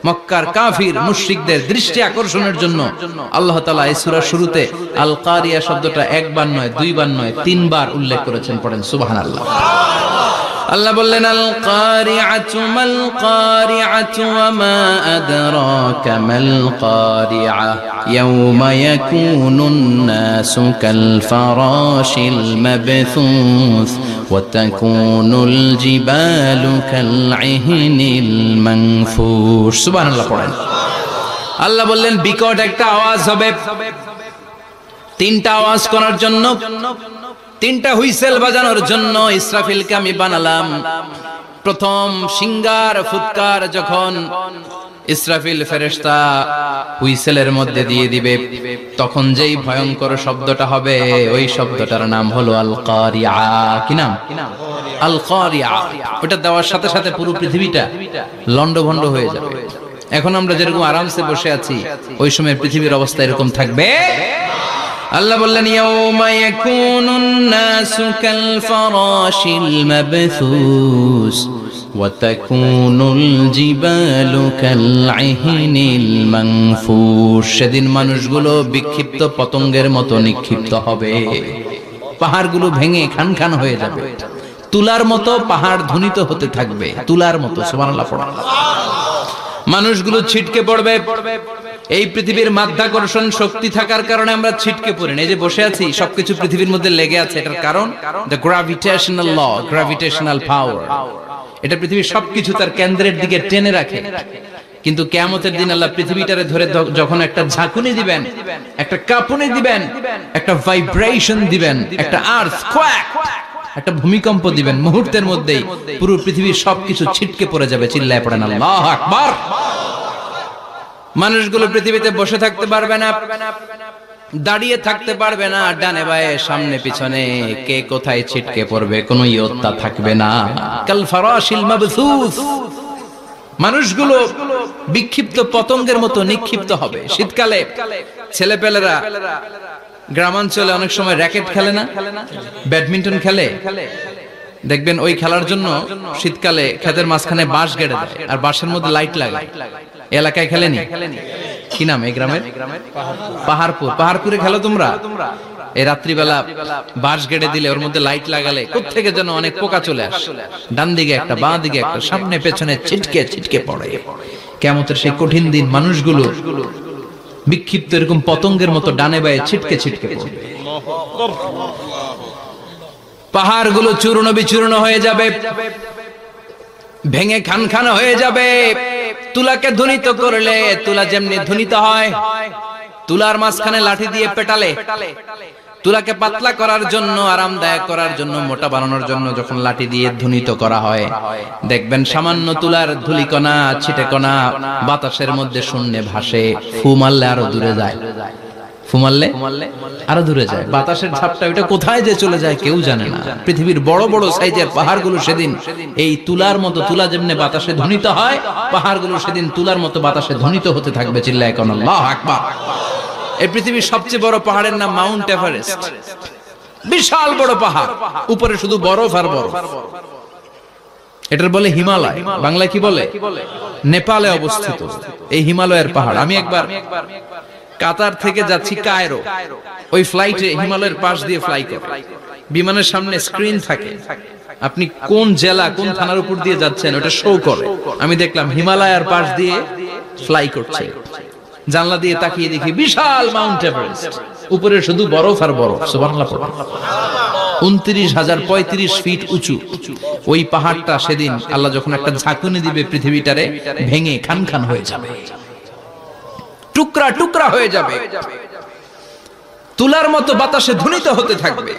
মক্কার কাফির মুশরিকদের দৃষ্টি আকর্ষণের জন্য আল্লাহ তাআলা এই সূরার শুরুতে আল কারিয়া শব্দটা একবার নয়, দুইবার নয়, তিনবার উল্লেখ করেছেন। পড়েন সুবহানাল্লাহ। আল্লাহ বললেন আল কারিআতু মাল কারিআতু ওয়া মা আদরাকা মাল কারিআ ইয়াওমা ইয়াকুনুন নাসু কাল ফারাশিল মাবথুস ওয়া তাকুনুল জিবালু কাল ইহনিল মানফুশ। সুবহানাল্লাহ পড়েন। আল্লাহ বললেন বিকট একটা আওয়াজ হবে, তিনটা আওয়াজ করার জন্য, তিনটা হুইসেল বাজানোর জন্য ইসরাফিলকে আমি বানালাম। প্রথম সিঙ্গার ফুৎকার যখন ইসরাফিল ফেরেশতা হুইসেলের মধ্যে দিয়ে দিবে, তখন যেই ভয়ঙ্কর শব্দটা হবে ওই শব্দটার নাম হলো আল কারিআ। কি নাম? আল কারিআ। ওটা দেওয়ার সাথে সাথে পুরো পৃথিবীটা লন্ডভন্ড হয়ে যাবে। এখন আমরা যেরকম আরামসে বসে আছি, ওই সময় পৃথিবীর অবস্থা এরকম থাকবে। আল্লাহ বললেন ইয়াউমা ইয়াকুনুন নাসু কাল ফারাশিল মাবথুস ওয়া তাকুনুল জিবালু কাল ইহনিল মানফুশ। সেদিন মানুষগুলো বিক্ষিপ্ত পতঙ্গের মতো নিক্ষিপ্ত হবে, পাহাড়গুলো ভেঙে খান খান হয়ে যাবে, তুলার মতো পাহাড় ধ্বনিত হতে থাকবে, তুলার মতো। সুবহানাল্লাহ পড়ো। মানুষগুলো ছিটকে পড়বে। এই পৃথিবীর মাধ্যাকর্ষণ শক্তি থাকার কারণে আমরা ছিটকে পড়ি না। এই যে বসে আছি, সবকিছু পৃথিবীর মধ্যে লেগে আছে, এটার কারণ দ্য গ্র্যাভিটেশনাল ল, গ্র্যাভিটেশনাল পাওয়ার। এটা পৃথিবীর সবকিছু তার কেন্দ্রের দিকে টেনে রাখে। কিন্তু কিয়ামতের দিন আল্লাহ পৃথিবীটারে ধরে যখন একটা ঝাঁকুনি দিবেন, একটা কাঁপুনি দিবেন, একটা ভাইব্রেশন দিবেন, একটা আর্থকোয়াক, একটা ভূমিকম্প দিবেন, মুহূর্তের মধ্যেই পুরো পৃথিবীর সবকিছু ছিটকে পড়ে যাবে। চিল্লায় পড়েন আল্লাহু আকবার। মানুষগুলো পৃথিবীতে বসে থাকতে পারবে না, দাঁড়িয়ে থাকতে পারবে না, ডানে বায়ে সামনে পিছনে কে কোথায় ছিটকে পড়বে কোনো ইয়ত্তা থাকবে না। কাল ফারাশিল মাবথুস। মানুষগুলো বিক্ষিপ্ত পতঙ্গের মতো নিক্ষিপ্ত হবে। শীতকালে ছেলেপেলেরা গ্রামাঞ্চলে অনেক সময় র্যাকেট খেলে না, ব্যাডমিন্টন খেলে, দেখবেন ওই খেলার জন্য শীতকালে ক্ষেতের মাঝখানে বাঁশ গেড়ে দেয় আর বাঁশের মধ্যে লাইট লাগায়। এলাকায় খেলেনি? কি নাম এই গ্রামের? পাহাড়পুর। পাহাড়পুরে খেলো তোমরা? এই রাত্রিবেলা বাঁশ গেড়ে দিলে ওর মধ্যে লাইট লাগালে কোত্থেকে যেন অনেক পোকা চলে আসে, ডান দিকে একটা, বাঁ দিকে একটা, সামনে পেছনে ছিটকে ছিটকে পড়ে। কিয়ামতের সেই কঠিন দিন মানুষগুলো বিক্ষিপ্ত এরকম পতঙ্গের মতো ডানে বায়ে ছিটকে ছিটকে পড়বে। পাহাড়গুলো চূর্ণ বিচূর্ণ হয়ে যাবে, ভেঙে খান খান হয়ে যাবে। তুলাকে ধ্বনিত করলে তুলা যেমনি ধ্বনিত হয়, তুলার মাঝখানে লাঠি দিয়ে পেটালে, তুলাকে পাতলা করার জন্য, আরামদায়ক করার জন্য, মোটা বানানোর জন্য যখন লাঠি দিয়ে ধ্বনিত করা হয়, দেখবেন সামান্য তুলার ধুলিকণা ছিটেকণা বাতাসের মধ্যে শূন্যে ভাসে। ফু মারলে আরো দূরে যায়, ফু মারলে আরো দূরে যায়। বাতাসের ঝাপটা ওটা কোথায় যে চলে যায় কেউ জানে না। পৃথিবীর বড় বড় সাইজের পাহাড়গুলো সেদিন এই তুলার মতো, তুলা যেমনি বাতাসে ধ্বনিত হয়, পাহাড়গুলো সেদিন তুলার মতো বাতাসে ধ্বনিত হতে থাকবে। চিল্লায় কোন আল্লাহু আকবার। এই পৃথিবীর সবচেয়ে বড় পাহাড়ের নাম মাউন্ট এভারেস্ট। বিশাল বড় পাহাড়, উপরে শুধু বরফ আর বরফ। এটার বলে হিমালয়। বাংলায় কি বলে? নেপালে অবস্থিত এই হিমালয়ের পাহাড়। আমি একবার কাতার থেকে যাচ্ছি কায়রো, ওই ফ্লাইটে হিমালয়ের পাশ দিয়ে ফ্লাই করে, বিমানের সামনে স্ক্রিন থাকে, আপনি কোন জেলা কোন থানার উপর দিয়ে যাচ্ছেন ওটা শো করে। আমি দেখলাম হিমালয়ের পাশ দিয়ে ফ্লাই করছে। জানলা দিয়ে তাকিয়ে দেখি বিশাল মাউন্ট এভারেস্ট, উপরে শুধু বরফ আর বরফ। সুবহানাল্লাহ। 29,035 ফিট উঁচু ওই পাহাড়টা সেদিন আল্লাহ যখন একটা ঝাঁকুনি দিবে, পৃথিবীটারে ভেঙে খান খান হয়ে যাবে, টুকরা টুকরা হয়ে যাবে, তুলার মতো বাতাসে ধ্বনিত হতে থাকবে।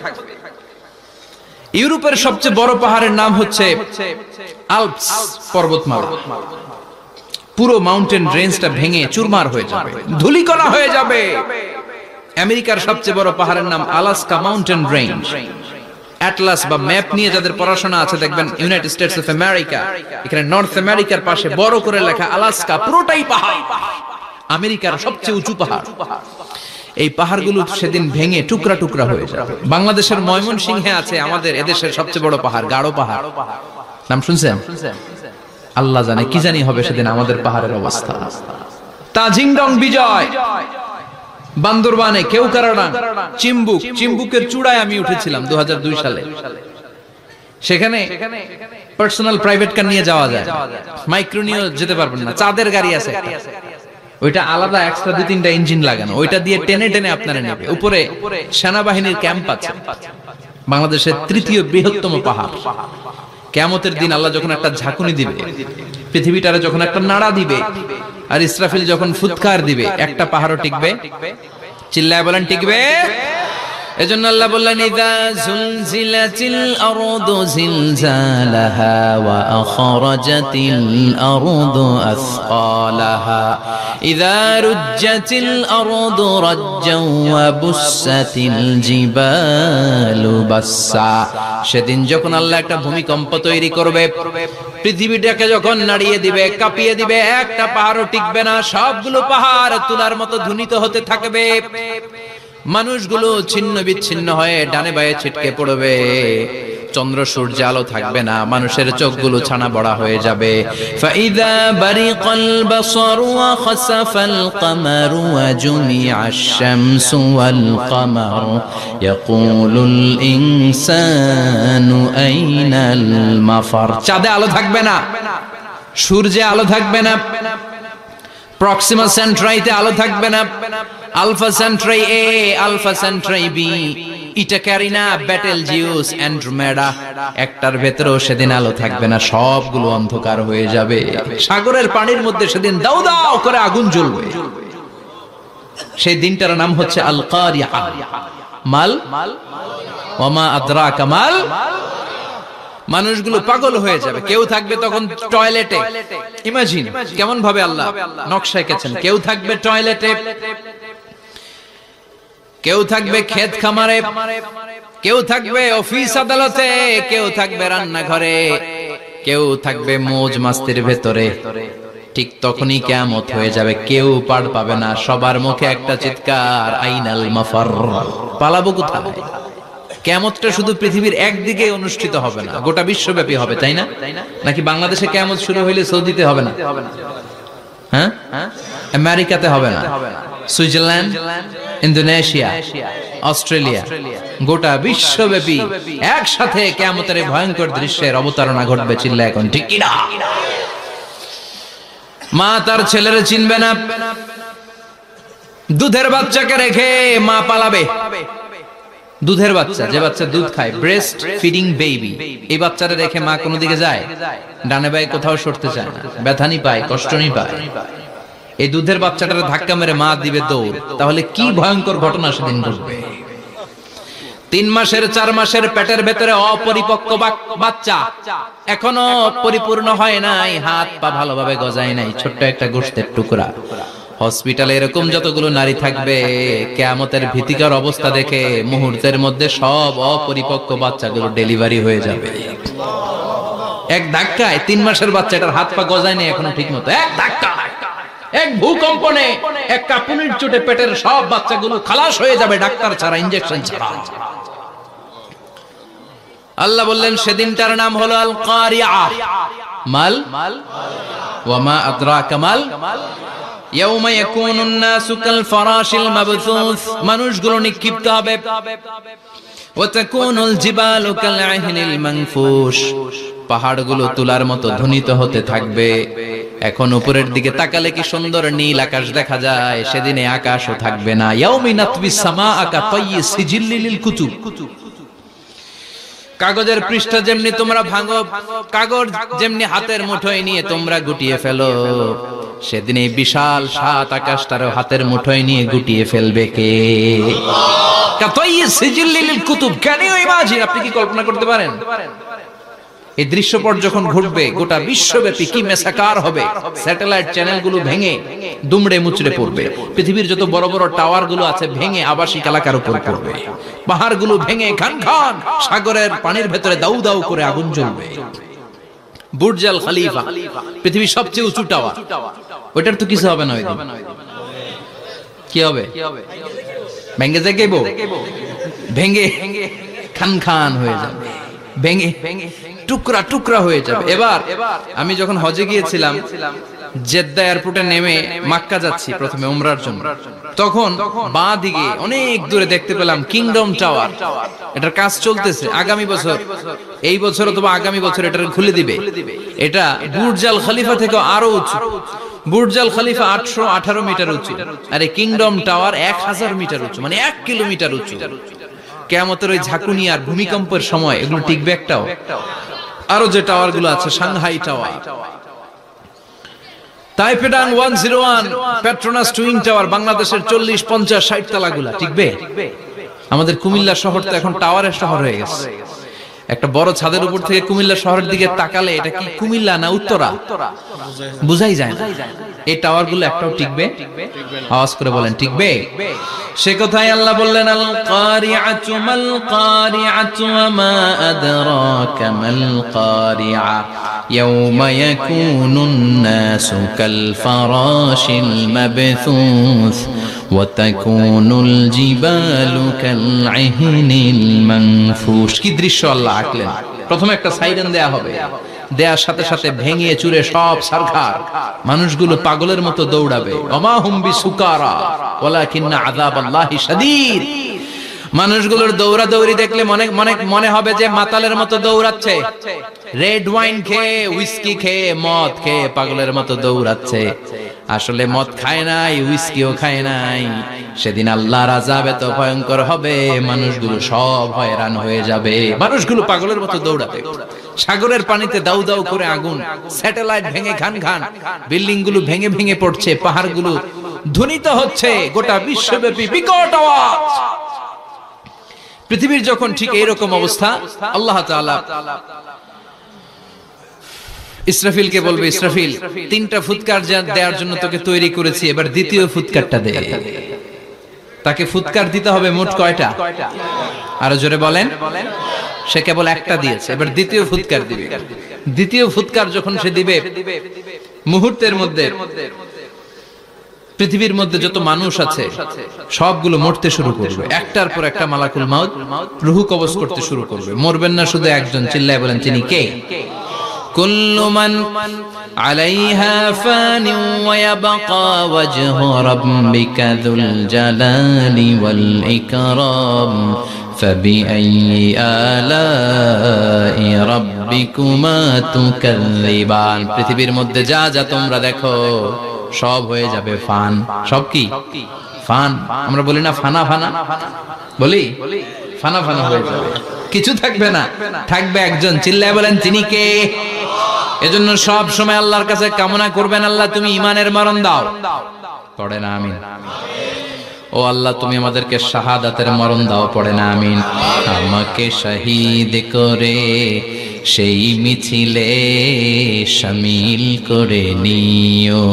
ইউরোপের সবচেয়ে বড় পাহাড়ের নাম হচ্ছে আল্পস পর্বতমালা। পুরো মাউন্টেন রেঞ্জটা ভেঙে চুরমার হয়ে যাবে, ধূলিকণা হয়ে যাবে। আমেরিকার সবচেয়ে বড় পাহাড়ের নাম আলাস্কা মাউন্টেন রেঞ্জ। অ্যাটলাস বা ম্যাপ নিয়ে যাদের পড়াশোনা আছে দেখবেন ইউনাইটেড স্টেটস অফ আমেরিকা, এখানে নর্থ আমেরিকার পাশে বড় করে লেখা আলাস্কা, পুরোটাই পাহাড়, আমেরিকার সবচেয়ে উঁচু পাহাড়। এই পাহাড়গুলো সেদিন ভেঙে টুকরা টুকরা হয়ে যাবে। বাংলাদেশের ময়মনসিংহে আছে আমাদের এদেশের সবচেয়ে বড় পাহাড়, গাঢ় পাহাড়। নাম শুনছেন? আল্লাহ জানে কি জানি হবে সেদিন আমাদের পাহাড়ের অবস্থা। তাজিংডং বিজয়, বান্দরবানে কেউকারানা, চিম্বুকের চূড়ায় আমি উঠেছিলাম 2002 সালে। সেখানে পার্সোনাল প্রাইভেট কার নিয়ে যাওয়া যায়, মাইক্রো নিয়েও যেতে পারবেন না। চাঁদের গাড়ি আছে একটা, ওইটা আলাদা এক্সট্রা 2-3টা ইঞ্জিন লাগানো, ওইটা দিয়ে টেনে টেনে আপনারা নেবে। উপরে সেনাবাহিনীর ক্যাম্প আছে, বাংলাদেশের 3য় বৃহত্তম পাহাড়। কিয়ামতের দিন আল্লাহ যখন একটা ঝাঁকুনি দিবে, পৃথিবীটারে যখন একটা নাড়া দিবে, আর ইসরাফিল যখন ফুৎকার দিবে, একটা পাহাড়ও টিকবে? চিল্লায় বলেন টিকবে? এজন্য আল্লাহ বললেন ইযা যুলজিলাতিল আরদু জিলজালাহা ওয়া আখরাজাতিল আরদু আসকালাহা ইযা রুজ্জাতিল আরদু রাজ্জাও ওয়া বুসাতিল জিবালু বাসসা। সেদিন যখন আল্লাহ একটা ভূমিকম্প তৈরি করবে, পৃথিবীটাকে যখন নাড়িয়ে দিবে, কাঁপিয়ে দিবে, একটা পাহাড়ও টিকবে না, সবগুলো পাহাড় তুলার মতো ধ্বনিত হতে থাকবে। মানুষগুলো ছিন্ন বিচ্ছিন্ন হয়ে ডানে বায়ে ছিটকে পড়বে, চন্দ্র সূর্য আলো থাকবে না, মানুষের চোখগুলো ছানা বড়া হয়ে যাবে। ফাইদা বারিকাল বাসারু ওয়া খাসাফাল কামারু ওয়া জুমিআশ শামসু ওয়াল কামার ইয়াকুলুল ইনসানু আইনাল মাফার। চাঁদে আলো থাকবে না, সূর্যে আলো থাকবে না, প্রক্সিমা সেন্ট্রাইতে আলো থাকবে না, alpha Centauri A, alpha Centauri B, Eta Carinae, Betelgeuse, Andromeda, একটার ভেতরেও সেদিন আলো থাকবে না, সবগুলো অন্ধকার হয়ে যাবে। সাগরের পানির মধ্যে সেদিন দাউ দাউ করে আগুন জ্বলবে। সেই দিনটার নাম হচ্ছে আল কারিআ। মাল ওয়া মা আদরাকা মাল। মানুষগুলো পাগল হয়ে যাবে। কেউ থাকবে তখন টয়লেটে, ইমাজিন কেমন ভাবে আল্লাহ নকশা এঁকেছেন। কেউ থাকবে টয়লেটে, কেউ থাকবে ক্ষেত খামারে, কেউ থাকবে অফিস আদালতে, কেউ থাকবে রান্নাঘরে, কেউ থাকবে মৌজ মাস্তির ভেতরে। ঠিক তখনই কিয়ামত হয়ে যাবে, কেউ পার পাবে না, সবার মুখে একটা চিৎকার, আইনাল মাফার। পালাবো কোথায়? কিয়ামতটা শুধু পৃথিবীর একদিকে অনুষ্ঠিত হবে না, গোটা বিশ্বব্যাপী হবে, তাই না? নাকি বাংলাদেশে কিয়ামত শুরু হইলে সৌদিতে হবে না? হ্যাঁ, আমেরিকাতে হবে না, সুইজারল্যান্ড, ইন্দোনেশিয়া, অস্ট্রেলিয়া, গোটা বিশ্বব্যাপী একসাথে কিয়ামতের ভয়ঙ্কর দৃশ্যের অবতারণা ঘটবে। চিল্লা এখন ঠিক কিনা? মা তার ছেলেরে চিনবে না, দুধের বাচ্চাকে রেখে মা পালাবে। দুধের বাচ্চা, যে বাচ্চা দুধ খায়, ব্রেস্ট ফিডিং বেবি, এই বাচ্চাটা রেখে মা কোনো দিকে যায়? ডানে বায়ে কোথাও সরতে চায় না, ব্যথানি পায়, কষ্টনি পায়। এই দুধের বাচ্চাটারে ধাক্কা মেরে মা দিবে দৌড়। তাহলে কি ভয়ঙ্কর ঘটনা সেদিন ঘটবে। 3 মাসের 4 মাসের পেটের ভেতরে অপরিপক্ক বাচ্চা, এখনো পরিপূর্ণ হয় নাই, হাত পা ভালোভাবে গজায় নাই, ছোট্ট একটা গোশতের টুকরা। হসপিটালে এরকম যতগুলো নারী থাকবে, কিয়ামতের ভীতিকর অবস্থা দেখে মুহূর্তের মধ্যে সব অপরিপক্ক বাচ্চাগুলো ডেলিভারি হয়ে যাবে। এক ধাক্কায় 3 মাসের বাচ্চাটার হাত পা গজায় নেই এখনো ঠিক মতো, এক ধাক্কায়, এক ভূকম্পনে, এক কাঁপুনির চোটে পেটের সব বাচ্চাগুলো খালাস হয়ে যাবে, ডাক্তার ছাড়া, ইনজেকশন ছাড়া। আল্লাহ বললেন সেদিনটার নাম হলো আল কারিআ। মাল ওয়া মা আদরাকা মাল। ইয়াউমা ইয়াকুনুন নাসু কাল ফারাশিল মাবথুস, মানুষগুলো নিক্ষিপ্ত হবে। ওয়া তাকুনুল জিবালু কাল আহিনিল মানফুশ, পাহাড়গুলো তুলার মতো ধ্বনিত হতে থাকবে। এখন উপরের দিকে তাকালে কি সুন্দর নীল আকাশ দেখা যায়, সেদিনে আকাশও থাকবে না। ইয়াউমি নাতবিস সামাআ কা তায়্যি সিজিল্লিল কুতুব, কাগজের পৃষ্ঠা যেমনি তোমরা ভাঙো, কাগজ যেমনি হাতের মুঠোয় নিয়ে তোমরা গুটিয়ে ফেলো, সেদিন এই বিশাল 7 আকাশটারও হাতের মুঠোয় নিয়ে গুটিয়ে ফেলবে কে? কাতাইয়ি সিজিল্লিল কুতুব। Can you imagine? আপনি কি কল্পনা করতে পারেন? এই দৃশ্যপট যখন ঘটবে, গোটা বিশ্বব্যাপী কি মেসাকার হবে। স্যাটেলাইট চ্যানেলগুলো ভেঙে দুমড়ে মুচড়ে পড়বে, পৃথিবীর যত বড় বড় টাওয়ার গুলো আছে ভেঙে আবাসিক এলাকার উপর পড়বে, পাহাড়গুলো ভেঙে খান খান সাগরের পানির ভেতরে দাউ দাউ করে আগুন জ্বলবে। বুর্জ আল খলিফা, পৃথিবীর সবচেয়ে উঁচু টাওয়ার, ওইটার তো কিছু হবে না। ওই দিন কি হবে? ভেঙে যাইব, ভেঙে খান খান হয়ে যাবে, ভেঙে টুকরা টুকরা হয়ে যাবে। এবার আমি যখন হজে গিয়েছিলাম, জেদ্দা এয়ারপোর্টে নেমে মক্কা যাচ্ছি প্রথমে উমরার জন্য, তখন বাঁ দিকে অনেক দূরে দেখতে পেলাম কিংডম টাওয়ার। এটার কাজ চলতেছে, আগামী বছর, এই বছর অথবা আগামী বছর এটা খুলে দিবে। এটা বুর্জ আল খলিফা থেকে আরো উঁচু। বুর্জ আল খলিফা 818 মিটার উঁচু, আর এই কিংডম টাওয়ার 1000 মিটার উঁচু, মানে 1 কিলোমিটার উঁচু। কিয়ামতের ওই ঝাঁকুনি আর ভূমিকম্পের সময় এগুলো টিকবে একটাও? আরো যে টাওয়ার গুলো আছে, Shanghai tower, Taipei 101, Petronas twin tower, বাংলাদেশের 40, 50, 60 তলাগুলা টিকবে? আমাদের কুমিল্লা শহর তো এখন টাওয়ারের শহর হয়ে গেছে। একটা বড় ছাদের উপর থেকে কুমিল্লা শহরের দিকে তাকালে এটা কি কুমিল্লা না উত্তরা বুঝাই যায় না। এই টাওয়ার গুলো একটাও টিকবে? আওয়াজ করে বলেন, টিকবে? সে কথাই আল্লাহ বললেন, আল কারিআতু মাল কারিআতু ওয়া মা আদরাকা মাল কারিআ ইয়াওমা ইয়াকুনুন নাসু কাল ফারাশিল মাবথুস ওয়া তাকুনুল জিবালু কাল ইহনিল মানফুশ। কি দৃশ্য আল্লাহ আঁকলেন! প্রথমে একটা সাইরেন দেয়া হবে, দেয়ার সাথে সাথে ভেঙে চুরে সব সারখার, মানুষগুলো পাগলের মতো দৌড়াবে। ওমা হুম বিসুকারা ওয়ালাকিন্না আযাবাল্লাহি শাদীদ। মানুষগুলোর দৌড়াদৌড়ি দেখলে মনে হবে যে মাতালের মতো দৌড়াচ্ছে, রেড ওয়াইন খেয়ে, হুইস্কি খেয়ে, মদ খেয়ে পাগলের মতো দৌড়াচ্ছে। আসলে মদ খায় নাই, হুইস্কিও খায় নাই। সেদিন আল্লাহর আযাব এত ভয়ঙ্কর হবে, মানুষগুলো সব হয়রান হয়ে যাবে, মানুষগুলো পাগলের মতো দৌড়াবে। সাগরের পানিতে দাউ দাউ করে আগুন, স্যাটেলাইট ভেঙে খান খান, বিল্ডিং গুলো ভেঙে ভেঙে পড়ছে, পাহাড়গুলো ধ্বনিত হচ্ছে, গোটা বিশ্বব্যাপী বিকট আওয়াজ। পৃথিবীর যখন ঠিক এইরকম অবস্থা, আল্লাহ তাআলা ইসরাফিলকে বলবে, ইসরাফিল, 3টা ফুৎকার দেওয়ার জন্য তোকে তৈরি করেছি, এবার দ্বিতীয় ফুৎকারটা দে। তাকে ফুৎকার দিতে হবে মোট কয়টা? আরো জোরে বলেন। সে কেবল একটা দিয়েছে, এবার দ্বিতীয় ফুৎকার দিবে। দ্বিতীয় ফুৎকার যখন সে দিবে, মুহূর্তের মধ্যে পৃথিবীর মধ্যে যত মানুষ আছে সবগুলো মরতে শুরু করবে। একটার পর একটা মালাকুল মাউত রূহ কবজ করতে শুরু করবে। মরবেন না শুধু একজন, চিল্লায় বলেন, তিনি কে? কুল্লু মান আলাইহা ফানি ওয়া ইয়াবকা ওয়াজহু রাব্বিকা যুল জালালি ওয়াল ইকরাম ফাবিআইয়ি আলাই রাব্বিকুমা তুকাযযিবান। পৃথিবীর মধ্যে যা যা তোমরা দেখো সব হয়ে যাবে ফান। সব কি? ফান। আমরা বলি না ফানা ফানা, বলি ফানা ফানা হয়ে যাবে, কিছু থাকবে না, থাকবে একজন। চিল্লায় বলেন, তিনি কে? এজন্য সব সময় আল্লাহর কাছে কামনা করবেন, আল্লাহ তুমি ঈমানের মরণ দাও। পড়ে না আমিন? ও আল্লাহ তুমি আমাদেরকে শাহাদাতের মরণ দাও। পড়ে না আমিন? আমাকে শহীদ করে সেই মিছিলে শামিল করে নিও,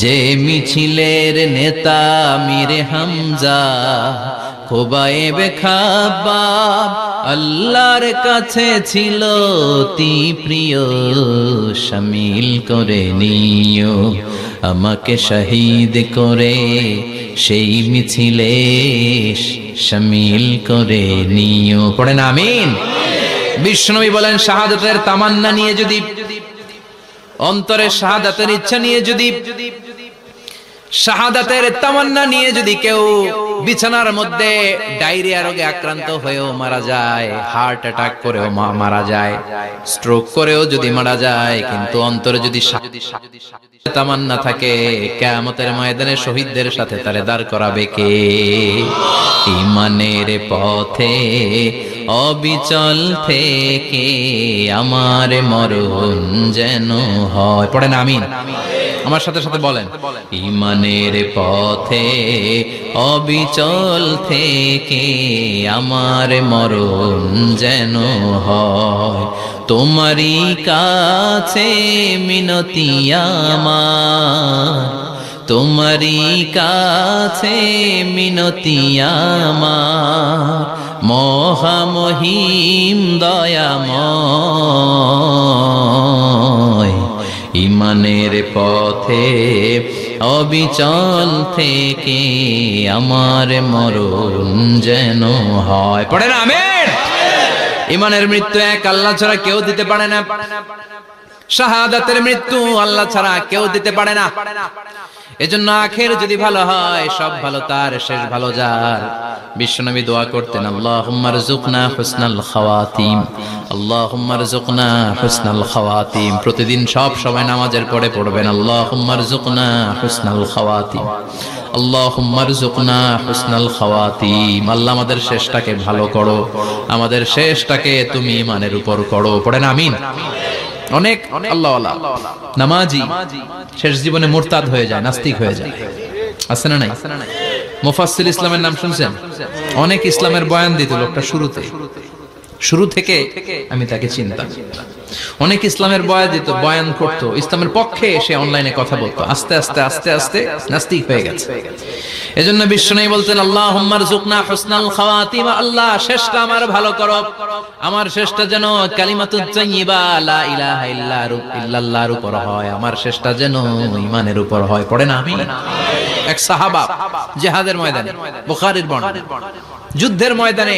যে মিছিলের নেতা মীরে হামজা খোবায়েবে খাব্বাব আল্লাহর কাছে ছিল অতি প্রিয়। শামিল করে নিও, আমাকে শহীদ করে সেই মিছিলে শামিল করে নিও। পড়েন আমিন? বিশ্বনবী বলেন, শাহাদাতের তামান্না নিয়ে যদি, অন্তরে শাহাদাতের ইচ্ছা নিয়ে যদি, শাহাদাতের তামান্না নিয়ে যদি কেউ বিছানার মধ্যে ডায়রিয়া রোগে আক্রান্ত হয়েও মারা যায়, হার্ট অ্যাটাক করেও মারা যায়, স্ট্রোক করেও যদি মারা যায়, কিন্তু অন্তরে যদি তামান্না থাকে, কিয়ামতের ময়দানে শহীদদের সাথে তারে দাঁড় করাবে কে? ঈমানের পথে অবিচল থেকে আমার মরণ যেন হয়। পড়েন আমিন? আমার সাথে সাথে বলেন, ঈমানের পথে অবিচল থেকে আমার মরণ যেন হয়। তোমারই কাছে মিনতি আমার, তোমারই কাছে মিনতি আমার, মহামহিম দয়াময়। ঈমানের পথে অবিচল থেকে আমার মরণ যেন হয়। পড়েন আমিন? ঈমানের মৃত্যু এক আল্লাহ ছাড়া কেউ দিতে পারে না। শাহাদাতের মৃত্যু আল্লাহ ছাড়া কেউ দিতে পারে না। এজন্য আখের যদি ভালো হয় সব ভালো তার, শেষ ভালো যার। বিশ্বনবী দোয়া করতেন, আল্লাহুম্মা রযুকনা হুসনাল খাওয়াতিম, আল্লাহুম্মা রযুকনা হুসনাল খাওয়াতিম। প্রতিদিন সব সময় নামাজের পরে পড়বেন, আল্লাহুম্মা রযুকনা হুসনাল খাওয়াতিম, আল্লাহুম্মা রযুকনা হুসনাল খাওয়াতিম। আল্লাহ আমাদের শেষটাকে ভালো করো, আমাদের শেষটাকে তুমি ঈমানের উপর করো। পড়েন আমিন। অনেক আল্লাহওয়ালা নামাজি শেষ জীবনে মুরতাদ হয়ে যায়, নাস্তিক হয়ে যায়, আছে না নাই? মুফাসসির ইসলামের নাম শুনছেন? অনেক ইসলামের বয়ান দিত লোকটা শুরু থেকে আমি তাকে চিনতাম। অনেক ইসলামের বয়ান করতো, ইসলামের পক্ষে সে অনলাইনে কথা বলতো। আস্তে আস্তে আস্তে আস্তে নাস্তিক হয়ে গেছে। এজন্য বিশ্বনবী বলতেন, আল্লাহুম্মা রযুকনা হুসনাল খাওয়াতিম, আল্লাহ শেষটা আমার ভালো করো, আমার শেষটা যেন কালিমাতুত তাইয়্যিবা লা ইলাহা ইল্লাল্লাহর উপর হয়, আমার শেষটা যেন ঈমানের উপর হয়। পড়েন আমিন। এক সাহাবা জিহাদের ময়দানে, বুখারীর বর্ণনা, যুদ্ধের ময়দানে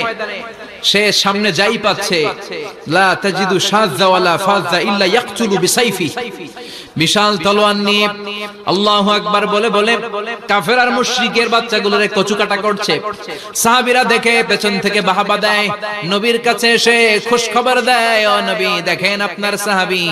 সে সামনে যাই পাচ্ছে, লা তাজিদু শাযযা ওয়ালা ফাযযা ইল্লা ইয়াকতুলু বিসাইফি, বিশাল তলোয়ার নিয়ে আল্লাহু আকবার বলে বলে কাফের আর মুশরিকের বাচ্চাগুলোরে কচুকাটা করছে। সাহাবীরা দেখে পেছন থেকে বাহাবা দেয়, নবীর কাছে এসে খুশ খবর দেয়, ও নবী দেখেন আপনার সাহাবী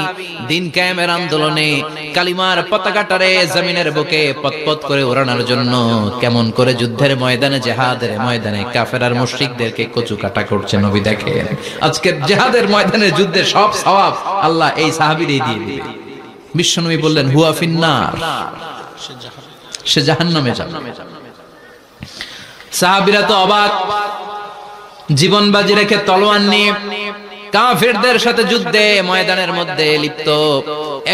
দিন কায়েমের আন্দোলনে কালিমার পতাকাটারে জমিনের বুকে পতপত করে ওড়ানোর জন্য কেমন করে যুদ্ধের ময়দানে, জিহাদের ময়দানে কাফের আর মুশরিকদেরকে কচুকাটা করছে। নবী দেখেন আজকে জিহাদের ময়দানে যুদ্ধের সব সওয়াব আল্লাহ এই সাহাবীরই দিয়ে দিবে। বিশ্বনবী বললেন, হুয়া ফিন্নার, সে জাহান্নামে যাবে। সাহাবীরা তো অবাক, জীবন বাজি রেখে তলোয়ার নিয়ে কাফেরদের সাথে যুদ্ধে ময়দানের মধ্যে লিপ্ত,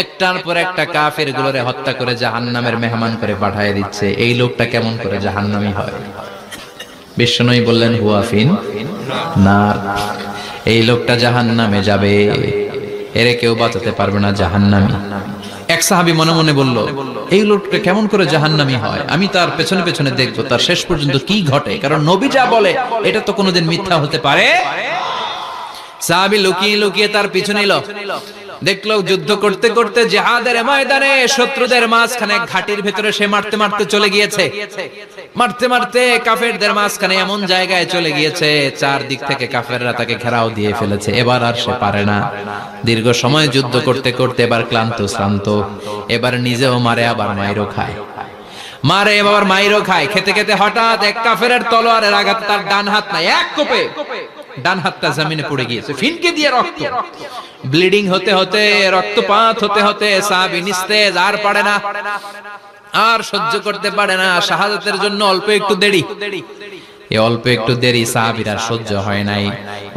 একটার পর একটা কাফের গুলোরে হত্যা করে জাহান্নামের মেহমান করে পাঠিয়ে দিচ্ছে। এই লোকটা কেমন করে জাহান্নামী হয়? বিশ্বনবী বললেন, হুয়া ফিন্নার, এই লোকটা জাহান্নামে যাবে, এরে কেউ বাঁচাতে পারবে না, জাহান্নামী। এক সাহাবী মনে মনে বলল, এই লোকটা কেমন করে জাহান্নামী হয়, আমি তার পেছনে পেছনে দেখবো তার শেষ পর্যন্ত কি ঘটে, কারণ নবী যা বলে এটা তো কোনোদিন মিথ্যা হতে পারে। সাহাবী লুকিয়ে লুকিয়ে তার পিছু নিল, দেখলো যুদ্ধ করতে করতে জিহাদের ময়দানে শত্রুদের মাঝখানে ঘাটির ভেতরে সে মারতে মারতে চলে গিয়েছে, মারতে মারতে কাফেরদের মাঝখানে এমন জায়গায় চলে গিয়েছে চারদিক থেকে কাফেররা তাকে ঘেরাও দিয়ে ফেলেছে। এবার আর সে পারে না, দীর্ঘ সময় যুদ্ধ করতে করতে এবার ক্লান্ত শ্রান্ত, এবার নিজেও মারে আবার মাইরও খায়, মারে এবার মাইরও খায়। খেতে খেতে হঠাৎ এক কাফেরের তলোয়ারের আঘাত তার ডান হাত নাই, এক কোপে ডান হাতটা জমিনে পড়ে গিয়েছে, ফিনকে দিয়ে রক্ত, ব্লিডিং হতে হতে, রক্তপাত হতে হতে সাহাবী নিস্তেজ, আর পারে না, আর সহ্য করতে পারে না। শাহাদাতের জন্য অল্প একটু দেরি, এই অল্প একটু দেরি সাহাবীর আর সহ্য হয় নাই।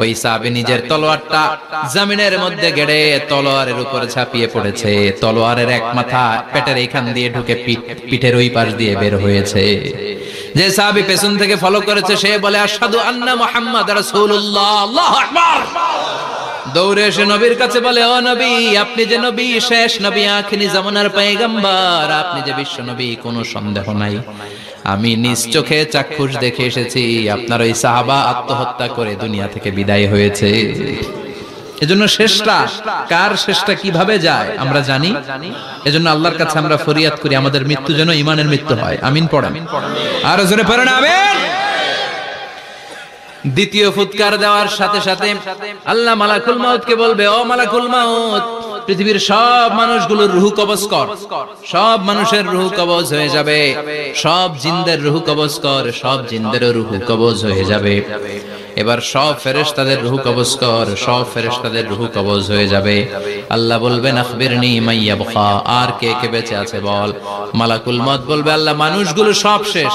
ওই সাহাবী নিজের তলোয়ারটা জমিনের মধ্যে গেড়ে তলোয়ারের উপর ঝাঁপিয়ে পড়েছে, তলোয়ারের এক মাথা পেটের এইখান দিয়ে ঢুকে পিঠের ওই পাশ দিয়ে বের হয়েছে। যে সাহাবী পেছন থেকে ফলো করেছে সে বলে, আশহাদু আন্না মুহাম্মাদ রাসূলুল্লাহ, আল্লাহু আকবার। দৌড়ে এসে নবীর কাছে বলে, ও নবী, আপনি যে নবী, শেষ নবী, আখিরি জামানার পয়গম্বর, আপনি যে বিশ্ব নবী, কোনো সন্দেহ নাই, আমি নিজ চোখে চাক্ষুষ দেখে এসেছি আপনার ওই সাহাবা আত্মহত্যা করে দুনিয়া থেকে বিদায় হয়েছে। এজন্য শেষটা কার, শেষটা কিভাবে যায় আমরা জানি। এজন্য আল্লাহর কাছে আমরা ফরিয়াদ করি আমাদের মৃত্যু যেন ঈমানের মৃত্যু হয়। আমিন পড়েন, আর জোরে পড়েন আমিন। দ্বিতীয় ফুৎকার দেওয়ার সাথে সাথে আল্লাহ মালাকুল মাউতকে বলবে, ও মালাকুল মাউত, পৃথিবীর সব মানুষগুলোর রূহ কবজ কর, সব মানুষের রূহ কবজ হয়ে যাবে, সব জিনদের রূহ কবজ কর, সব জিনদেরও রূহ কবজ হয়ে যাবে। এবার সব ফেরেশতাদের রূহ কবজ কর, সব ফেরেশতাদের রূহ কবজ হয়ে যাবে। আল্লাহ বলবেন, আখবিরনি মাইয়াবকা, আর কে কে বেঁচে আছে বল। মালাকুল মউত বলবে, আল্লাহ মানুষগুলো সব শেষ,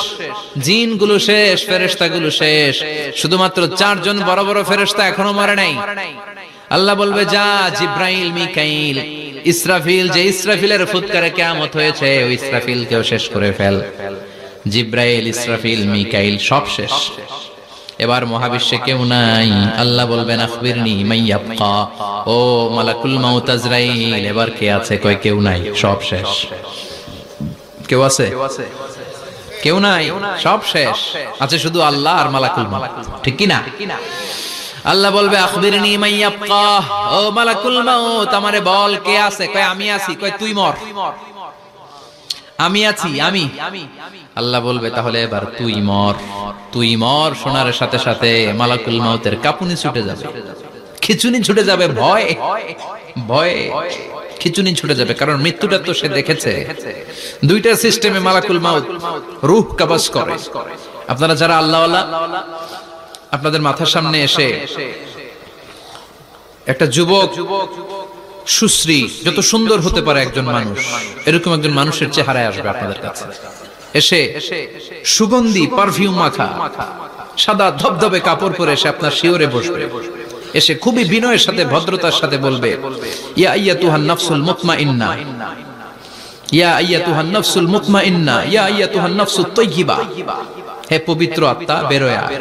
জিনগুলো শেষ, ফেরেশতাগুলো শেষ, শুধুমাত্র চারজন বড় বড় ফেরেশতা এখনো মরে নাই। আল্লাহ বলবে, যা জিব্রাইল, মিকাইল, ইসরাফিল, যে ইসরাফিলের ফুৎকারে কিয়ামত হয়েছে ওই ইসরাফিলকেও শেষ করে ফেল। জিব্রাইল, ইসরাফিল, মিকাইল সব শেষ, এবার মহাবিশ্বে কেউ নাই। আল্লাহ বলবেন, আখবিরনি মাইয়াবকা, ও মালাকুল মাউত আজরাইল, এবার কে আছে? কয় কেউ নাই, সব শেষ। কেউ আছে? কেউ নাই, সব শেষ, আছে শুধু আল্লাহ আর মালাকুল মাউত, ঠিক কি না? আল্লাহ বলবে আখবিরনি মাইয়াবকা, ও মালাকুল মাউত আমারে বল কে আছে? কয় আমি আছি। কয় তুই মর। আমি আছি, আমি। আল্লাহ বলবে তাহলে এবার তুই মর। তুই মর শোনার সাথে সাথে মালাকুল মাউতের কাঁপুনি ছুটে যাবে, খিচুনি ছুটে যাবে, ভয় ভয় খিচুনি ছুটে যাবে, কারণ মৃত্যুটা তো সে দেখেছে। দুইটা সিস্টেমে মালাকুল মাউত রূহ কবজ করে। আপনারা যারা আল্লাহওয়ালা, আপনাদের মাথার সামনে এসে একটা যুবক সুশ্রী, যত সুন্দর হতে পারে একজন মানুষ, এরকম একজন মানুষের চেহারায় আসবে আপনাদের কাছে, এসে সুগন্ধি পারফিউম মাখা সাদা ধবধবে কাপড় পরে এসে আপনার শিওরে বসবে, এসে খুবই বিনয়ের সাথে ভদ্রতার সাথে বলবে, ইয়া আইয়াতুহান নাফসুল মুতমাইন্না, ইয়া আইয়াতুহান নাফসুল মুতমাইন্না, ইয়া আইয়াতুহান নাফসুত তাইয়্যিবা, হে পবিত্র আত্মা বের হয়ে আয়।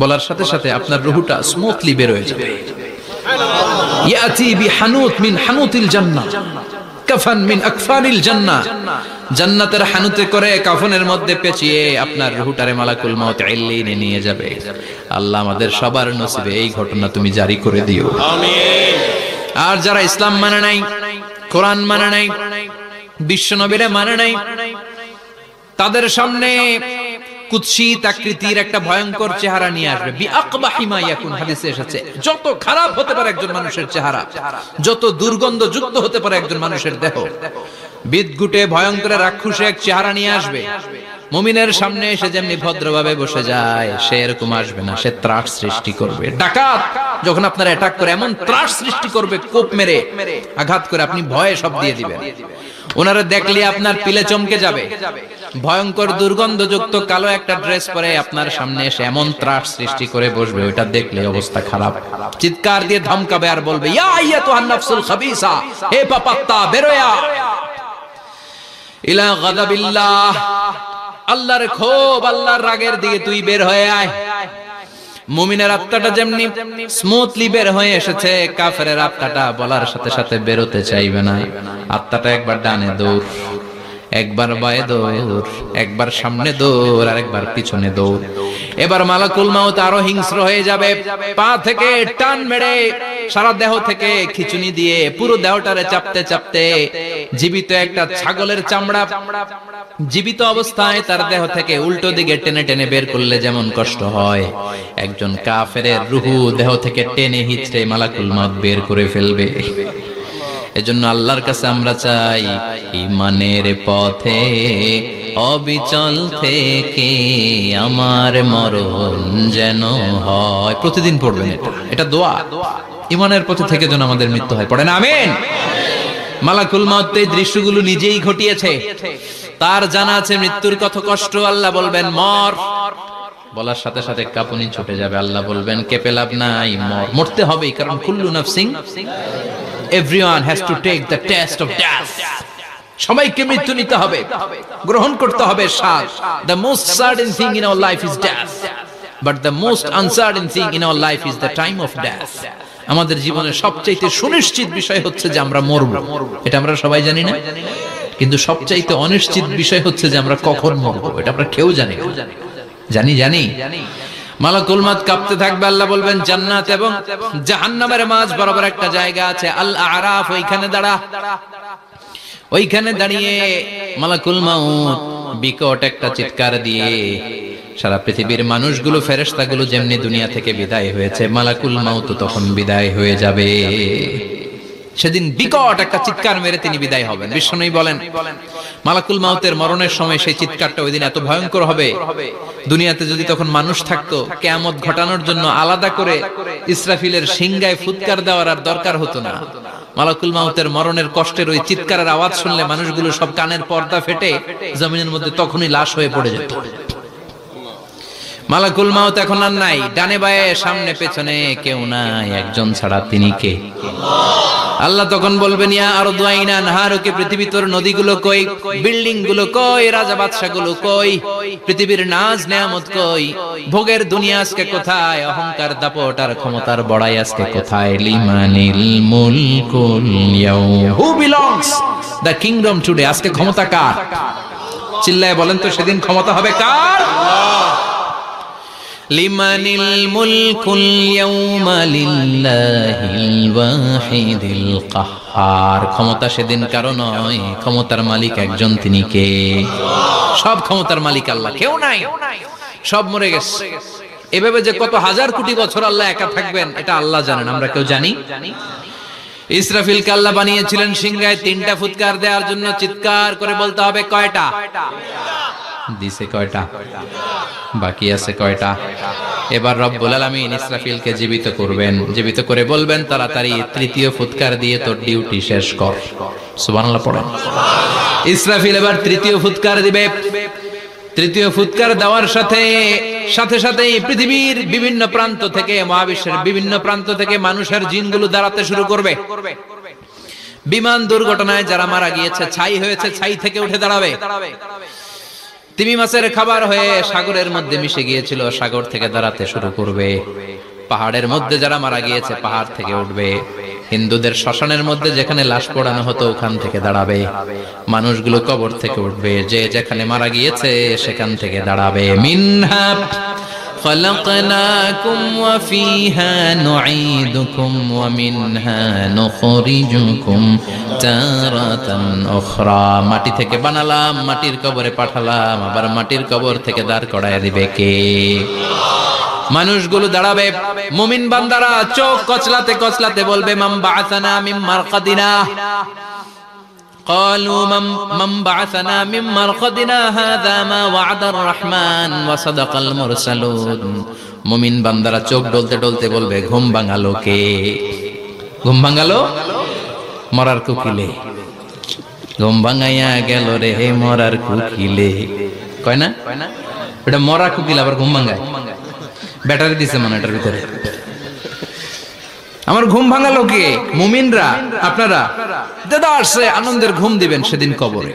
বলার সাথে সাথে আপনার রূহটা স্মুথলি বের হয়ে যাবে। ইয়াতি বিহানুত মিন হানুতিল জান্নাহ, কাফান মিন আকফানিল জান্নাহ, জান্নাতের হানুতে করে কাফনের মধ্যে পেঁচিয়ে আপনার রূহটারে মালাকুল মাউত ইল্লিনে নিয়ে যাবে। আল্লাহ আমাদের সবার নসিবে এই ঘটনা তুমি জারি করে দিও, আমিন। আর যারা ইসলাম মানে নাই, কোরআন মানে নাই, বিশ্ব নবীরে মানে নাই, তাদের সামনে কুৎসিত আকৃতির একটা ভয়ঙ্কর চেহারা নিয়ে আসবে। বিআকবাহি মা ইয়াকুন, হাদিসে এসেছে যত খারাপ হতে পারে একজন মানুষের চেহারা, যত দুর্গন্ধযুক্ত হতে পারে একজন মানুষের দেহ, বিদঘুটে ভয়ঙ্কর রাক্ষসে এক চেহারা নিয়ে আসবে। মুমিনের সামনে এসে যেমনি ভদ্রভাবে বসে যায়, সে এরকম আসবে না, সে ত্রাস সৃষ্টি করবে। ডাকাত যখন আপনার অ্যাটাক করে এমন ত্রাস সৃষ্টি করবে, কোপ মেরে আঘাত করে আপনি ভয়ে সব দিয়ে দিবেন। ওনারা দেখলে আপনার পিলে চমকে যাবে। ভয়ঙ্কর দুর্গন্ধযুক্ত কালো একটা ড্রেস পরে আপনার সামনে এসে এমন ত্রাস সৃষ্টি করে বসবে, ওটা দেখলে অবস্থা খারাপ। চিৎকার দিয়ে ধমকাবে আর বলবে, ইয়া আইয়াতুহান নাফসুল খাবিসা, হে পাপাত্তা বের হয়ে আয় ইলা গাদাবিল্লাহ, আল্লাহর ক্ষোভ, আল্লাহর রাগের দিকে তুই বের হয়ে আয়। মুমিনের আত্মাটা যেমনি স্মুথলি বের হয়ে এসেছে, কাফেরের আত্মাটা বলার সাথে সাথে বেরোতে চাইবে না। আত্মাটা একবার ডানে দৌড়, একবার বায়ে দৌড়, একবার সামনে দৌড়, আর একবার পিছনে দৌড়। এবার মালাকুল মাউত আরো হিংস্র হয়ে যাবে, পা থেকে টান মেরে সারা দেহ থেকে খিচুনি দিয়ে পুরো দেহটারে চাপতে চাপতে জীবিত একটা ছাগলের চামড়া জীবিত অবস্থায় তার দেহ থেকে উল্টো দিকে টেনে টেনে বের করলে যেমন কষ্ট হয়, একজন কাফেরের রূহ দেহ থেকে টেনে হিচড়ে মালাকুল মাউত বের করে ফেলবে। এজন্য আল্লাহর কাছে আমরা চাই, ঈমানের পথে অবিচল থেকে আমার মরণ যেন হয়। প্রতিদিন পড়বেন এটা, এটা দোয়া। ঈমানের পথে থেকে যেন আমাদের মৃত্যু হয়, পড়েন আমিন। মালাকুল মাউত এই দৃশ্যগুলো নিজেই ঘটিয়েছে, তার জানা আছে মৃত্যুর কত কষ্ট। আল্লাহ বলবেন মর, বলার সাথে সাথে কাঁপুনি ছুটে যাবে। আল্লাহ বলবেন কেঁপে লাভ নাই, মর, মরতে হবেই, কারণ কুল্লু নাফসিন, everyone has to take the test of death. সবাইকে মৃত্যু নিতে হবে, গ্রহণ করতে হবে স্বাদ। The most certain thing in our life is death, but the most uncertain thing in our life is the time of death. আমাদের জীবনের সবচাইতে সুনিশ্চিত বিষয় হচ্ছে যে আমরা মরব, এটা আমরা সবাই জানি না, কিন্তু সবচাইতে অনিশ্চিত বিষয় হচ্ছে যে আমরা কখন মরব, এটা আমরা কেউ জানি না। জানি মালাকুল মাউত কাঁপতে থাকবে। আল্লাহ বলবেন জান্নাত এবং জাহান্নামের মাঝ বরাবর একটা জায়গা আছে, আল আরাফ, ওইখানে দাঁড়া। ওইখানে দাঁড়িয়ে মালাকুল মাউত বিকট একটা চিৎকার দিয়ে সারা পৃথিবীর মানুষগুলো, ফেরেশতাগুলো যেমনি দুনিয়া থেকে বিদায় হয়েছে, মালাকুল মাউত তখন বিদায় হয়ে যাবে। সেদিন বিকট একটা চিৎকার মেরে তিনি বিদায় হবেন। বিশ্বনবী বলেন মালাকুল মাউতের মরণের সময় সেই চিৎকারটা ওই দিন এত ভয়ঙ্কর হবে, দুনিয়াতে যদি তখন মানুষ থাকতো, কিয়ামত ঘটানোর জন্য আলাদা করে ইসরাফিলের সিংগায় ফুৎকার দেওয়ার আর দরকার হতো না। মালাকুল মাউতের মরণের কষ্টের ওই চিৎকারের আওয়াজ শুনলে মানুষগুলো সব কানের পর্দা ফেটে জমিনের মধ্যে তখনই লাশ হয়ে পড়ে যেত। মালাকুল মাউত এখন আর নাই, ডানে বায়ে সামনে পেছনে কেউ নাই, একজন ছাড়া তিনি কে? আল্লাহ তখন বলবেন ইয়া আরদু আইনা নাহারুকে, পৃথিবী তোর নদীগুলো কই, বিল্ডিং গুলো কই, রাজা বাদশা গুলো কই, পৃথিবীর নাজ নেয়ামত কই, ভোগের দুনিয়া আজকে কোথায়, অহংকার দাপট আর ক্ষমতার বড়াই আজকে কোথায়? লিমানিল মুলকুল ইয়াউম, who belongs the kingdom today, আজকে ক্ষমতা কার? চিল্লায় বলেন তো সেদিন ক্ষমতা হবে কার? লিমানিল মুলকুল ইয়াউমা লিল্লাহিল ওয়াহিদিল কাহ্হার। ক্ষমতা সেদিন কারো নয়, ক্ষমতার মালিক একজন, তিনি কে? সব ক্ষমতার মালিক আল্লাহ, কেউ নাই, সব মরে গেছে। এভাবে যে কত হাজার কোটি বছর আল্লাহ একা থাকবেন এটা আল্লাহ জানেন, আমরা কেউ জানি? ইসরাফিলকে আল্লাহ বানিয়েছিলেন সিংহায় 3টা ফুৎকার দেওয়ার জন্য। চিৎকার করে বলতে হবে কয়টা? দিছে কয়টা? বাকি আছে কয়টা? এবার রব্বুল আলামিন ইসরাফিলকে জীবিত করবেন, জীবিত করে বলবেন তাড়াতাড়ি 3য় ফুৎকার দিয়ে তোর ডিউটি শেষ কর। সুবহানাল্লাহ পড়েন। ইসরাফিল এবার 3য় ফুৎকার দিবে। 3য় ফুৎকার দেওয়ার সাথে সাথেই পৃথিবীর বিভিন্ন প্রান্ত থেকে, মহাবিশ্বের বিভিন্ন প্রান্ত থেকে মানুষের জিনগুলো দাঁড়াতে শুরু করবে। বিমান দুর্ঘটনায় যারা মারা গিয়েছে, ছাই হয়েছে, ছাই থেকে উঠে দাঁড়াবে। তিমি মাছের খাবার হয়ে সাগরের মধ্যে মিশে গিয়েছিল, সাগর থেকে দাঁড়াতে শুরু করবে। পাহাড়ের মধ্যে যারা মারা গিয়েছে, পাহাড় থেকে উঠবে। হিন্দুদের শ্মশানের মধ্যে যেখানে লাশ পোড়ানো হতো, ওখান থেকে দাঁড়াবে। মানুষগুলো কবর থেকে উঠবে, যে যেখানে মারা গিয়েছে সেখান থেকে দাঁড়াবে। মিনহা خلقناكم وفيها نعيدكم ومنها نخرجكم تارة أخرى। মাটি থেকে বানালাম, মাটির কবরে পাঠালাম, আবার মাটির কবর থেকে দাঁড় করায় দিবে কে? মানুষগুলো দাঁড়াবে। মুমিন বান্দারা চোখ কচলাতে কচলাতে বলবে মান বাআসানা মিন মারকাদিনা। قالوا من بعثنا من مرقدنا هذا ما وعد الرحمن وصدق المرسلون। মুমিন বান্দারা চোখ ডলতে ডলতে বলবে ঘুম ভাঙালো কে? ঘুম ভাঙালো মরার কুকিলে। ঘুম ভাঙাইয়া গেল রে মরার কুকিলে। কয় না এটা মরা কুকিল আবার ঘুম ভাঙায়? ব্যাটারি দিছে মনে এটার ভিতরে। আমার ঘুম ভাঙালো কে? মুমিনরা, আপনারা দেদারসে আনন্দের ঘুম দিবেন সেদিন কবরে।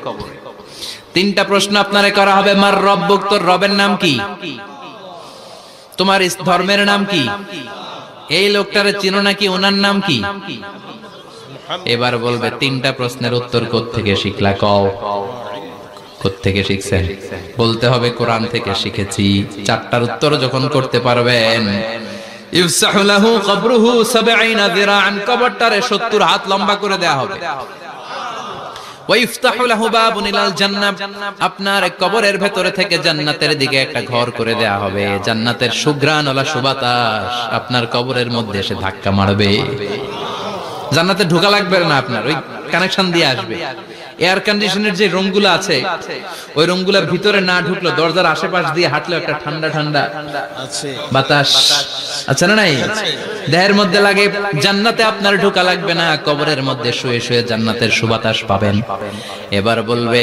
3টা প্রশ্ন আপনারে করা হবে। মার রব্বুক, তোর রবের নাম কি? তোমার ধর্মের নাম কি? এই লোকটারে চিনো নাকি? ওনার নাম কি? এবার বলবে 3টা প্রশ্নের উত্তর কোত্থেকে শিখলা? কও কোত্থেকে শিখছেন? বলতে হবে কোরআন থেকে শিখেছি। 4টার উত্তর যখন করতে পারবেন, ইফসাহু লাহু কবরুহু 70 যিরাআন, কবরটারে 70 হাত লম্বা করে দেয়া হবে। ওয়া ইফতাহু লাহু বাবুন ইলাল জান্নাহ, আপনার কবরের ভেতরে থেকে জান্নাতের দিকে একটা ঘর করে দেয়া হবে। জান্নাতের সুঘ্রাণওয়ালা সুবাতাস আপনার কবরের মধ্যে এসে ধাক্কা মারবে। জান্নাতে ঢোকা লাগবে না, আপনার ওই কানেকশন দিয়ে আসবে। এয়ার কন্ডিশনের যে রুমগুলো আছে, ওই রুমগুলোর ভিতরে না ঢুকলো, দরজার আশেপাশ দিয়ে হাঁটলে একটা ঠান্ডা ঠান্ডা বাতাস আছে না নাই? দেহের মধ্যে লাগে। জান্নাতে আপনার ঢোকা লাগবে না, কবরের মধ্যে শুয়ে শুয়ে জান্নাতের সুবাতাস পাবেন। এবার বলবে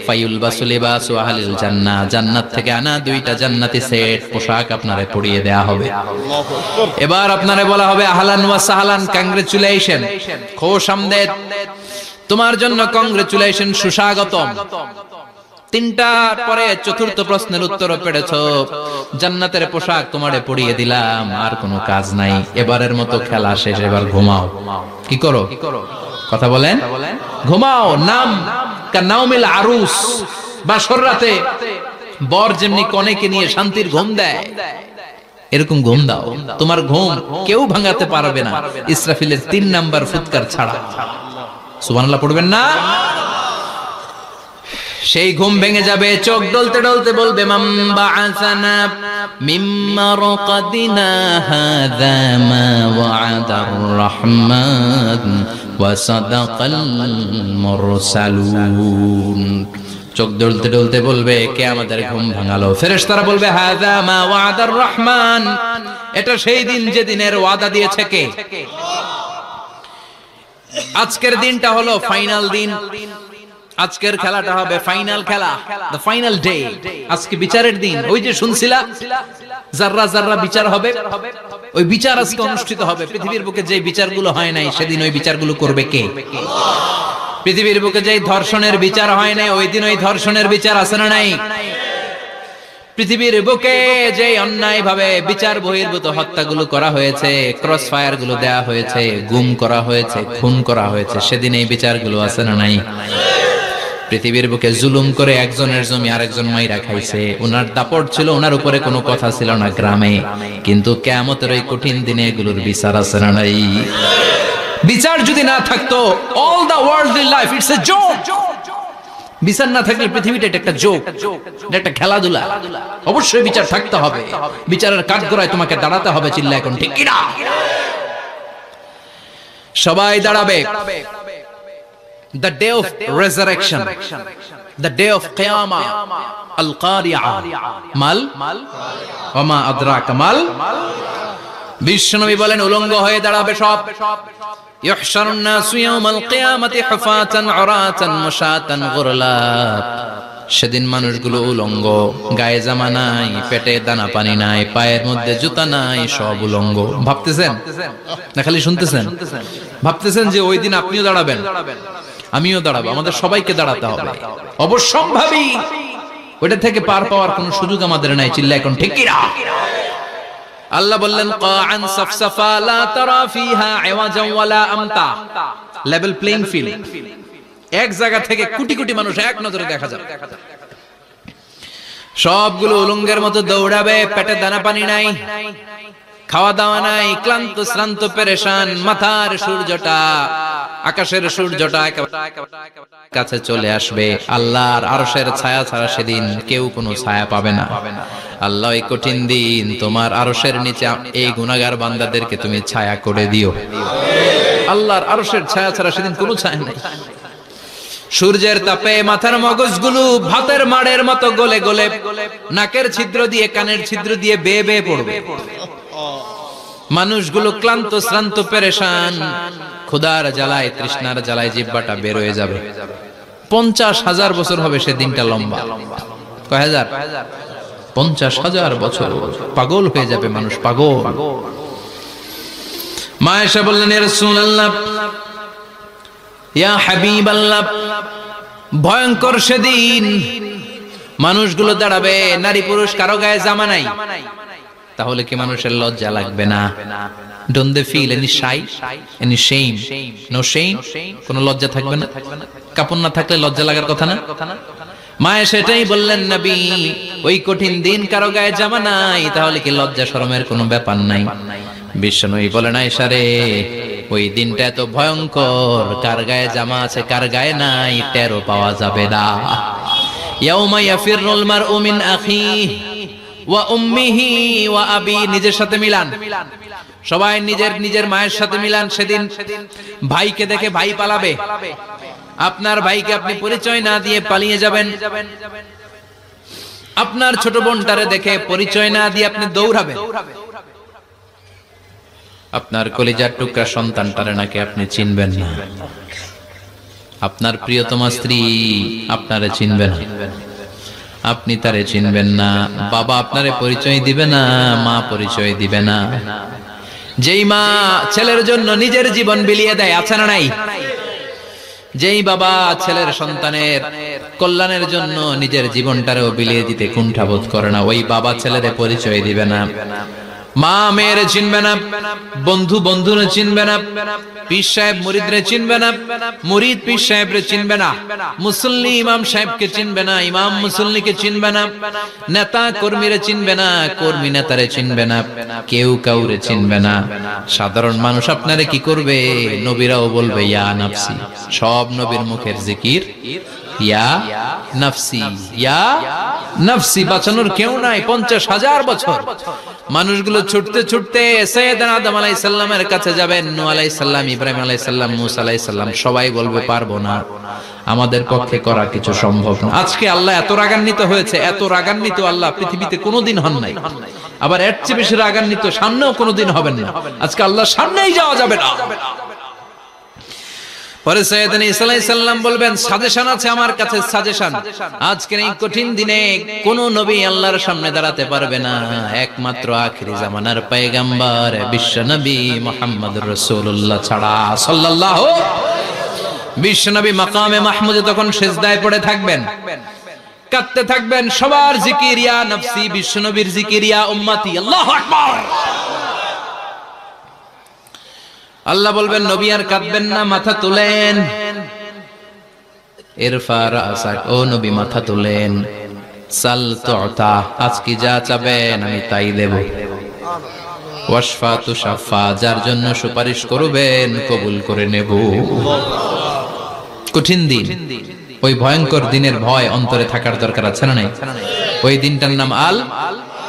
ফায়ুলবাসু লিবাসু আহলিল জান্নাহ, জান্নাত থেকে আনা 2টা জান্নাতি সেট পোশাক আপনারে পরিয়ে দেয়া হবে। এবার আপনারে বলা হবে আহলান ওয়া সাহলান, কংগ্রেচুলেশন, খুশ আমদেদ, তোমার জন্য কংগ্রেচুলেশন, সুস্বাগতম। 3টার পরে 4র্থ প্রশ্নের উত্তর পেড়েছো, জান্নাতের পোশাক তোমারে পরিয়ে দিলাম, আর কোনো কাজ নাই, এবারের মতো খেলা শেষ, এবার ঘুমাও। কি করো? কথা বলেন, ঘুমাও। নাম কানাউমিল আরুস, বাসর রাতে বর যেমনি কনেকে নিয়ে শান্তির ঘুম দেয়, এরকম ঘুম দাও। তোমার ঘুম কেউ ভাঙাতে পারবে না ইসরাফিলের 3 নাম্বার ফুৎকার ছাড়া। সুবহানাল্লাহ পড়বেন না? সেই ঘুম ভেঙে যাবে, চোখ ডলতে ডলতে বলবে মান বাআসানা মিন মারকাদিনা হাযা মা ওয়া'দার রাহমান ওয়া সাদাকাল মুরসালুন। চোখ ডলতে ডলতে বলবে কে আমাদের ঘুম ভাঙালো? ফেরেশতারা বলবে হাযা মা ওয়া'দার রাহমান, এটা সেই দিন যে দিনের ওয়াদা দিয়েছে কে? আজকের দিনটা হলো ফাইনাল দিন। আজকের খেলাটা হবে ফাইনাল খেলা, দ্য ফাইনাল ডে। আজকে বিচারের দিন। ওই যে শুনছিলা জাররা জাররা বিচার হবে, ওই বিচার আজকে অনুষ্ঠিত হবে। পৃথিবীর বুকে যে বিচারগুলো হয় নাই সেদিন ওই বিচারগুলো করবে কে? পৃথিবীর বুকে যে ধর্ষণের বিচার হয় নাই, ওই দিন ওই ধর্ষণের বিচার আছে না নাই? পৃথিবীর বুকে যে অন্যায় ভাবে বিচার বহির্ভূত হত্যাগুলো করা হয়েছে, ক্রস ফায়ার গুলো দেয়া হয়েছে, গুম করা হয়েছে, খুন করা হয়েছে, সেদিন এই বিচারগুলো আছে না নাই? পৃথিবীর বুকে জুলুম করে একজনের জমি আরেকজন মাইরা খাইছে, ওনার দাপট ছিল, ওনার উপরে কোনো কথা ছিল না গ্রামে, কিন্তু কিয়ামতের ওই কঠিন দিনে এগুলোর বিচার আছে না নাই? বিচার যদি না থাকতো, all the worldly life it's a joke. বিচার না থাকলে পৃথিবীটা একটা জোক, একটা খেলাধুলা। অবশ্যই বিচার থাকতে হবে, বিচারের কাঠগড়ায় তোমাকে দাঁড়াতে হবে। চিল্লা এখন ঠিক কিনা? সবাই দাঁড়াবে। The day of resurrection, the day of qiyamah, al-qari'ah, mal wa ma adraka mal। বিশ্বনবী বলেন উলঙ্গ হয়ে দাঁড়াবে সব। ইহশারুন নাসু ইয়াওমাল কিয়ামাতি হুফাতান উরাতান মুশাতান গুরলা। সেদিন মানুষগুলো উলঙ্গ, গায়ে জামা নাই, পেটে দানা পানি নাই, পায়ের মধ্যে জুতা নাই, সব উলঙ্গ। ভাবতেছেন না খালি শুনতেছেন? ভাবতেছেন যে ওই দিন আপনিও দাঁড়াবেন, আমিও দাঁড়াবো, আমাদের সবাইকে দাঁড়াতে হবে। অবশ্যম্ভাবী। ওইটা থেকে পার পাওয়ার কোনো সুযোগ আমাদের নাই। চিল্লা এখন ঠিক কিনা? আল্লাহ বললেন কাআন সাফসাফা লা তারা ফিহা ইওয়াজান ওয়ালা আমতা। Level playing field. এক জায়গা থেকে কোটি কোটি মানুষ এক নজরে দেখা যাবে। সবগুলো উলঙ্গের মতো দৌড়াবে, পেটে দানা পানি নাই, খাওয়া দাওয়া নাই, ক্লান্ত শ্রান্ত পেরেশান। মাথার সূর্যটা, আকাশের সূর্যটা কাছে চলে আসবে। আল্লাহর আরশের ছায়া ছাড়া সেদিন কেউ কোনো ছায়া পাবে না। আল্লাহ এই কঠিন দিন তোমার আরশের নিচে এই গুনাহগার বান্দাদেরকে তুমি ছায়া করে দিও। আল্লাহর আরশের ছায়া ছাড়া সেদিন কোনো ছায়া নাই। সূর্যের তাপে মাথার মগজগুলো ভাতের মাড়ের মতো গলে গলে নাকের ছিদ্র দিয়ে কানের ছিদ্র দিয়ে বেয়ে বেয়ে পড়বে। মানুষগুলো ক্লান্ত শ্রান্ত পেরেশান, ক্ষুধার জ্বালায় তৃষ্ণার জ্বালায় জিহ্বাটা বের হয়ে যাবে। 50,000 বছর হবে সেদিনটা লম্বা। কয় হাজার? 50,000 বছর। পাগল হয়ে যাবে মানুষ, পাগল। মা আয়েশা বললেন, ইয়া রাসূলুল্লাহ, ইয়া হাবিবাল্লাহ, ভয়ঙ্কর সেদিন মানুষগুলো দাঁড়াবে, নারী পুরুষ কারো গায়ে জামা নাই। তাহলে কি মানুষের লজ্জা লাগবে না? Don't they feel any shy, any shame? No shame? কোন লজ্জা থাকবে না? কাপড় না থাকলে লজ্জা লাগার কথা না? মায়ে সেটাই বললেন, নবী, ওই কঠিন দিন কারো গায়ে জামা নাই, তাহলে কি লজ্জা শরমের কোনো ব্যাপার নাই? বিশ্বনবী বলেন, আয়েশা রে, ওই দিনটা এত ভয়ঙ্কর, কার গায়ে জামা আছে কার গায়ে নাই টেরও পাওয়া যাবে না। ইয়াউমা ইয়াফিরুল মারউ মিন আখিহি ওয়া উম্মিহি ওয়া আবি। নিজের সাথে মিলান, সবাই নিজের নিজের মায়ের সাথে মিলান। সেদিন ভাইকে দেখে ভাই পালাবে। আপনার ভাইকে আপনি পরিচয় না দিয়ে পালিয়ে যাবেন। আপনার ছোট বোনটারে দেখে পরিচয় না দিয়ে আপনি দৌড়াবেন। আপনার কলিজার টুকরা সন্তানটারে নাকি আপনি চিনবেন না। আপনার প্রিয়তমা স্ত্রী আপনারে চিনবে না, আপনি তারে চিনবেন না। বাবা আপনারে পরিচয় দিবে না, মা পরিচয় দিবে না। যেই মা ছেলের জন্য নিজের জীবন বিলিয়ে দেয়, আছে না নাই? যেই বাবা ছেলের সন্তানের কল্যাণের জন্য নিজের জীবনটারেও বিলিয়ে দিতে কুণ্ঠাবোধ করে না, ওই বাবা ছেলেরে পরিচয় দিবে না। মা মেয়েরে চিনবে না, বন্ধু বন্ধুরে চিনবে না, পীর সাহেব মুরিদরে চিনবে না, মুরিদ পীর সাহেবরে চিনবে না, মুসল্লি ইমাম সাহেবকে চিনবে না, ইমাম মুসল্লিকে চিনবে না, নেতা কর্মীরে চিনবে না, কর্মী নেতারে চিনবে না, কেউ কাউরে চিনবে না। সাধারণ মানুষ আপনারে কি করবে? নবীরাও বলবে ইয়া নাফসি। সব নবীর মুখের জিকির ইয়া নাফসি, ইয়া নাফসি। বাঁচানোর কেউ নাই। 50,000 বছর মানুষগুলো ছুটতে ছুটতে সাইয়েদনা আদম আলাইহিস সালামের কাছে যাবেন। নূহ আলাইহিস সালাম, ইব্রাহিম আলাইহিস সালাম, মূসা আলাইহিস সালাম, সবাই বলবে পারবো না, আমাদের পক্ষে করা কিছু সম্ভব না। আজকে আল্লাহ এত রাগান্বিত হয়েছে, এত রাগান্বিত আল্লাহ পৃথিবীতে কোনোদিন হন নাই। আবার এর চেয়ে বেশি রাগান্বিত সামনেও কোনোদিন হবেন না। আজকে আল্লাহর সামনেই যাওয়া যাবে না। পরে সাইয়েদনা ঈসা আলাইহিস সালাম বলবেন, সাজেশন আছে আমার কাছে, সাজেশন। আজকের এই কঠিন দিনে কোন নবী আল্লাহর সামনে দাঁড়াতে পারবে না, একমাত্র আখিরি জামানার পয়গম্বর বিশ্ব নবী মুহাম্মদুর রাসূলুল্লাহ ছাড়া সাল্লাল্লাহু। বিশ্ব নবী মাকামে মাহমুদে তখন সিজদায় পড়ে থাকবেন, কাঁদতে থাকবেন। সবার জিকির ইয়া নফসি, বিশ্ব নবীর জিকির ইয়া উম্মতি। আল্লাহু আকবার। আল্লাহ বলবেন, নবী আর কাঁদবেন না, মাথা তুলেন। ইরফা রাসাক, ও নবী মাথা তোলেন, সাল তুতা, আজকে যা চাবেন আমি তাই দেব, ওয়াশফা তুশাফা, যার জন্য সুপারিশ করবেন কবুল করে নেব। কঠিন দিন, ওই ভয়ঙ্কর দিনের ভয় অন্তরে থাকার দরকার আছে না নাই? ওই দিনটার নাম আল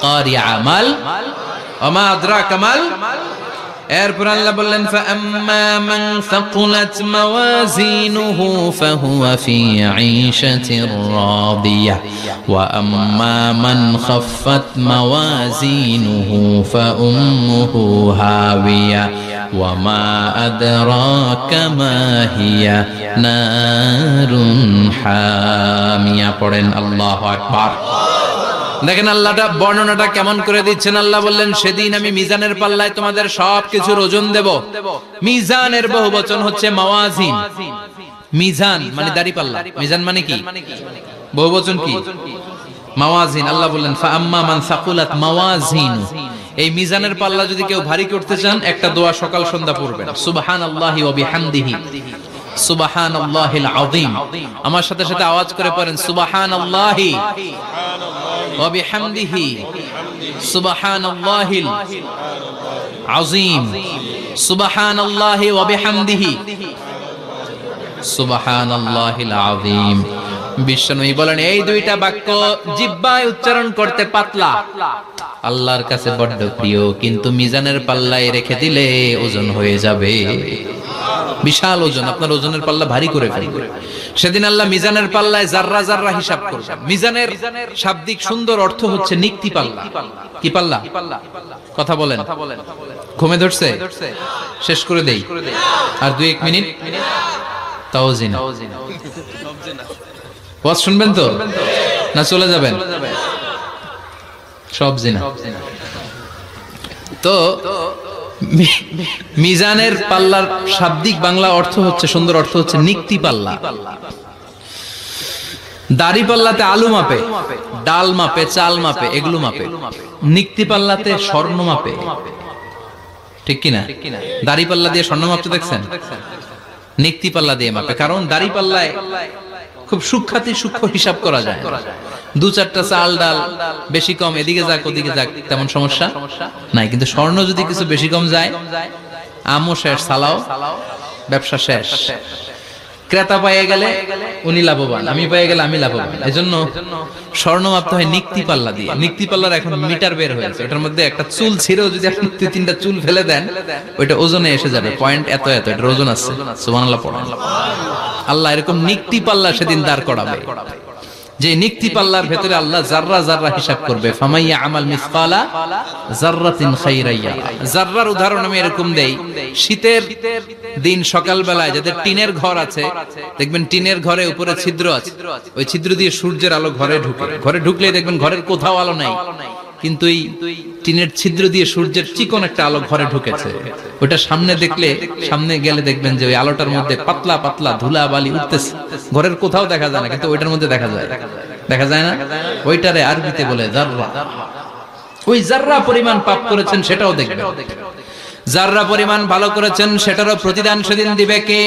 কারিয়া, মাল ওমা আদরাকা মাল। এরপর আল্লাহ বললেন ফাআম্মা মান সাকুলাত মাওয়াজিনুহু ফাহুয়া ফি ঈশাতির রাদিয়াহ ওয়া আম্মা মান খাফফাত মাওয়াজিনুহু ফাউম্মুহু হাওিয়া ওয়া মা আদরাকা মা হিয়া নারুন হামিয়া। পড়েন আল্লাহু আকবার। দেখেন আল্লাহটা বর্ণনাটা কেমন করে দিচ্ছেন। আল্লাহ বললেন সেদিন আমি মিজানের পাল্লায় তোমাদের সবকিছুর ওজন দেব। মিজানের বহুবচন হচ্ছে মাওয়াজিন। মিজান মানে দাড়ি পাল্লা, মিজান মানে কি? বহুবচন কি? মাওয়াজিন। আল্লাহ বললেন ফাআম্মা মান সাকুলাত মাওয়াজিন, এই মিজানের পাল্লা যদি কেউ ভারী করতে চান একটা দোয়া সকাল সন্ধ্যা পড়বেন, সুবহানাল্লাহি ওয়া বিহামদিহি, সুবহানাল্লাহিল আযীম। আমার সাথে সাথে আওয়াজ করে পড়েন সুবহানাল্লাহি ওয়া বিহামদিহি, সুবহানাল্লাহিল আযীম, সুবহানাল্লাহি ওয়া বিহামদিহি, সুবহানাল্লাহিল আযীম। বিশ্বনবী বলেন এই দুইটা বাক্য জিহ্বায় উচ্চারণ করতে পাতলা, আল্লাহর কাছে বড্ড প্রিয়, কিন্তু মিজানের পাল্লায় রেখে দিলে ওজন হয়ে যাবে, বিশাল ওজন, আপনার ওজনের পাল্লা ভারী করে ফেলবে। সেদিন আল্লাহ মিজানের পাল্লায় জাররা জাররা হিসাব করবেন। মিজানের শাব্দিক সুন্দর অর্থ হচ্ছে নিক্তি পাল্লা। কি পাল্লা? কথা বলেন, ঘুমে ধরছে? শেষ করে দেই, আর 2-1 মিনিট। তাও জিনা ওয়াজ শুনবেন তো না চলে যাবেন? সব জিনা। তো মিজানের পাল্লার শাব্দিক বাংলা অর্থ হচ্ছে, সুন্দর অর্থ হচ্ছে নিক্তি পাল্লা। দাড়ি পাল্লাতে আলু মাপে, ডাল মাপে, চাল মাপে, এগুলো মাপে। নিক্তি পাল্লাতে স্বর্ণ মাপে, ঠিক কিনা? দাড়ি পাল্লা দিয়ে স্বর্ণ মাপতে দেখছেন? নিক্তি পাল্লা দিয়ে মাপে, কারণ দাড়ি পাল্লায় খুব সূক্ষ্মাতি সূক্ষ্ম হিসাব করা যায়। 2-4টা চাল ডাল বেশি কম এদিকে যাক ওদিকে যাক তেমন সমস্যা নাই, কিন্তু স্বর্ণ যদি কিছু বেশি কম যায়, আমও শেষ, সালাও, ব্যবসা শেষ। ক্রেতা পেয়ে গেলে উনি লাভবান, আমি পেয়ে গেলে আমি লাভবান। এজন্য স্বর্ণ মাপতে হয় নিক্তি পাল্লা দিয়ে। নিক্তি পাল্লার এখন মিটার বের হয়েছে, ওটার মধ্যে একটা চুল ছিঁড়েও যদি আপনি 2-3টা চুল ফেলে দেন ওইটা ওজনে এসে যাবে, পয়েন্ট এত এত, এটার ওজন আছে। সুবহানাল্লাহ পড়েন। আল্লাহ এরকম নিক্তি পাল্লা সেদিন দাঁড় করাবে, যে নিক্তি পাল্লার ভেতরে আল্লাহ জাররা জাররা হিসাব করবে। ফামাইয়া আমাল মিসকালা জাররাতিন খাইরান ইয়ারা। জাররার উদাহরণ আমি এরকম দেই, শীতের দিন সকাল বেলায় যাদের টিনের ঘর আছে, দেখবেন টিনের ঘরে উপরে ছিদ্র আছে, ওই ছিদ্র দিয়ে সূর্যের আলো ঘরে ঢুকে। ঘরে ঢুকলেই দেখবেন ঘরের কোথাও আলো নাই, কিন্তু এই টিনের ছিদ্র দিয়ে সূর্যের চিকন একটা আলো ঘরে ঢুকেছে। ওটা সামনে দেখলে, সামনে গেলে দেখবেন যে ওই আলোটার মধ্যে পাতলা পাতলা ধুলা বালি উঠতেছে, ঘরের কোথাও দেখা যায় না, কিন্তু ওইটার মধ্যে দেখা যায়। দেখা যায় না? ওইটারে আরবিতে বলে জাররা। ওই জাররা পরিমাণ পাপ করেছেন সেটাও দেখবেন, জাররা পরিমাণ ভালো করেছেন সেটারও প্রতিদান সেদিন দিবে কে?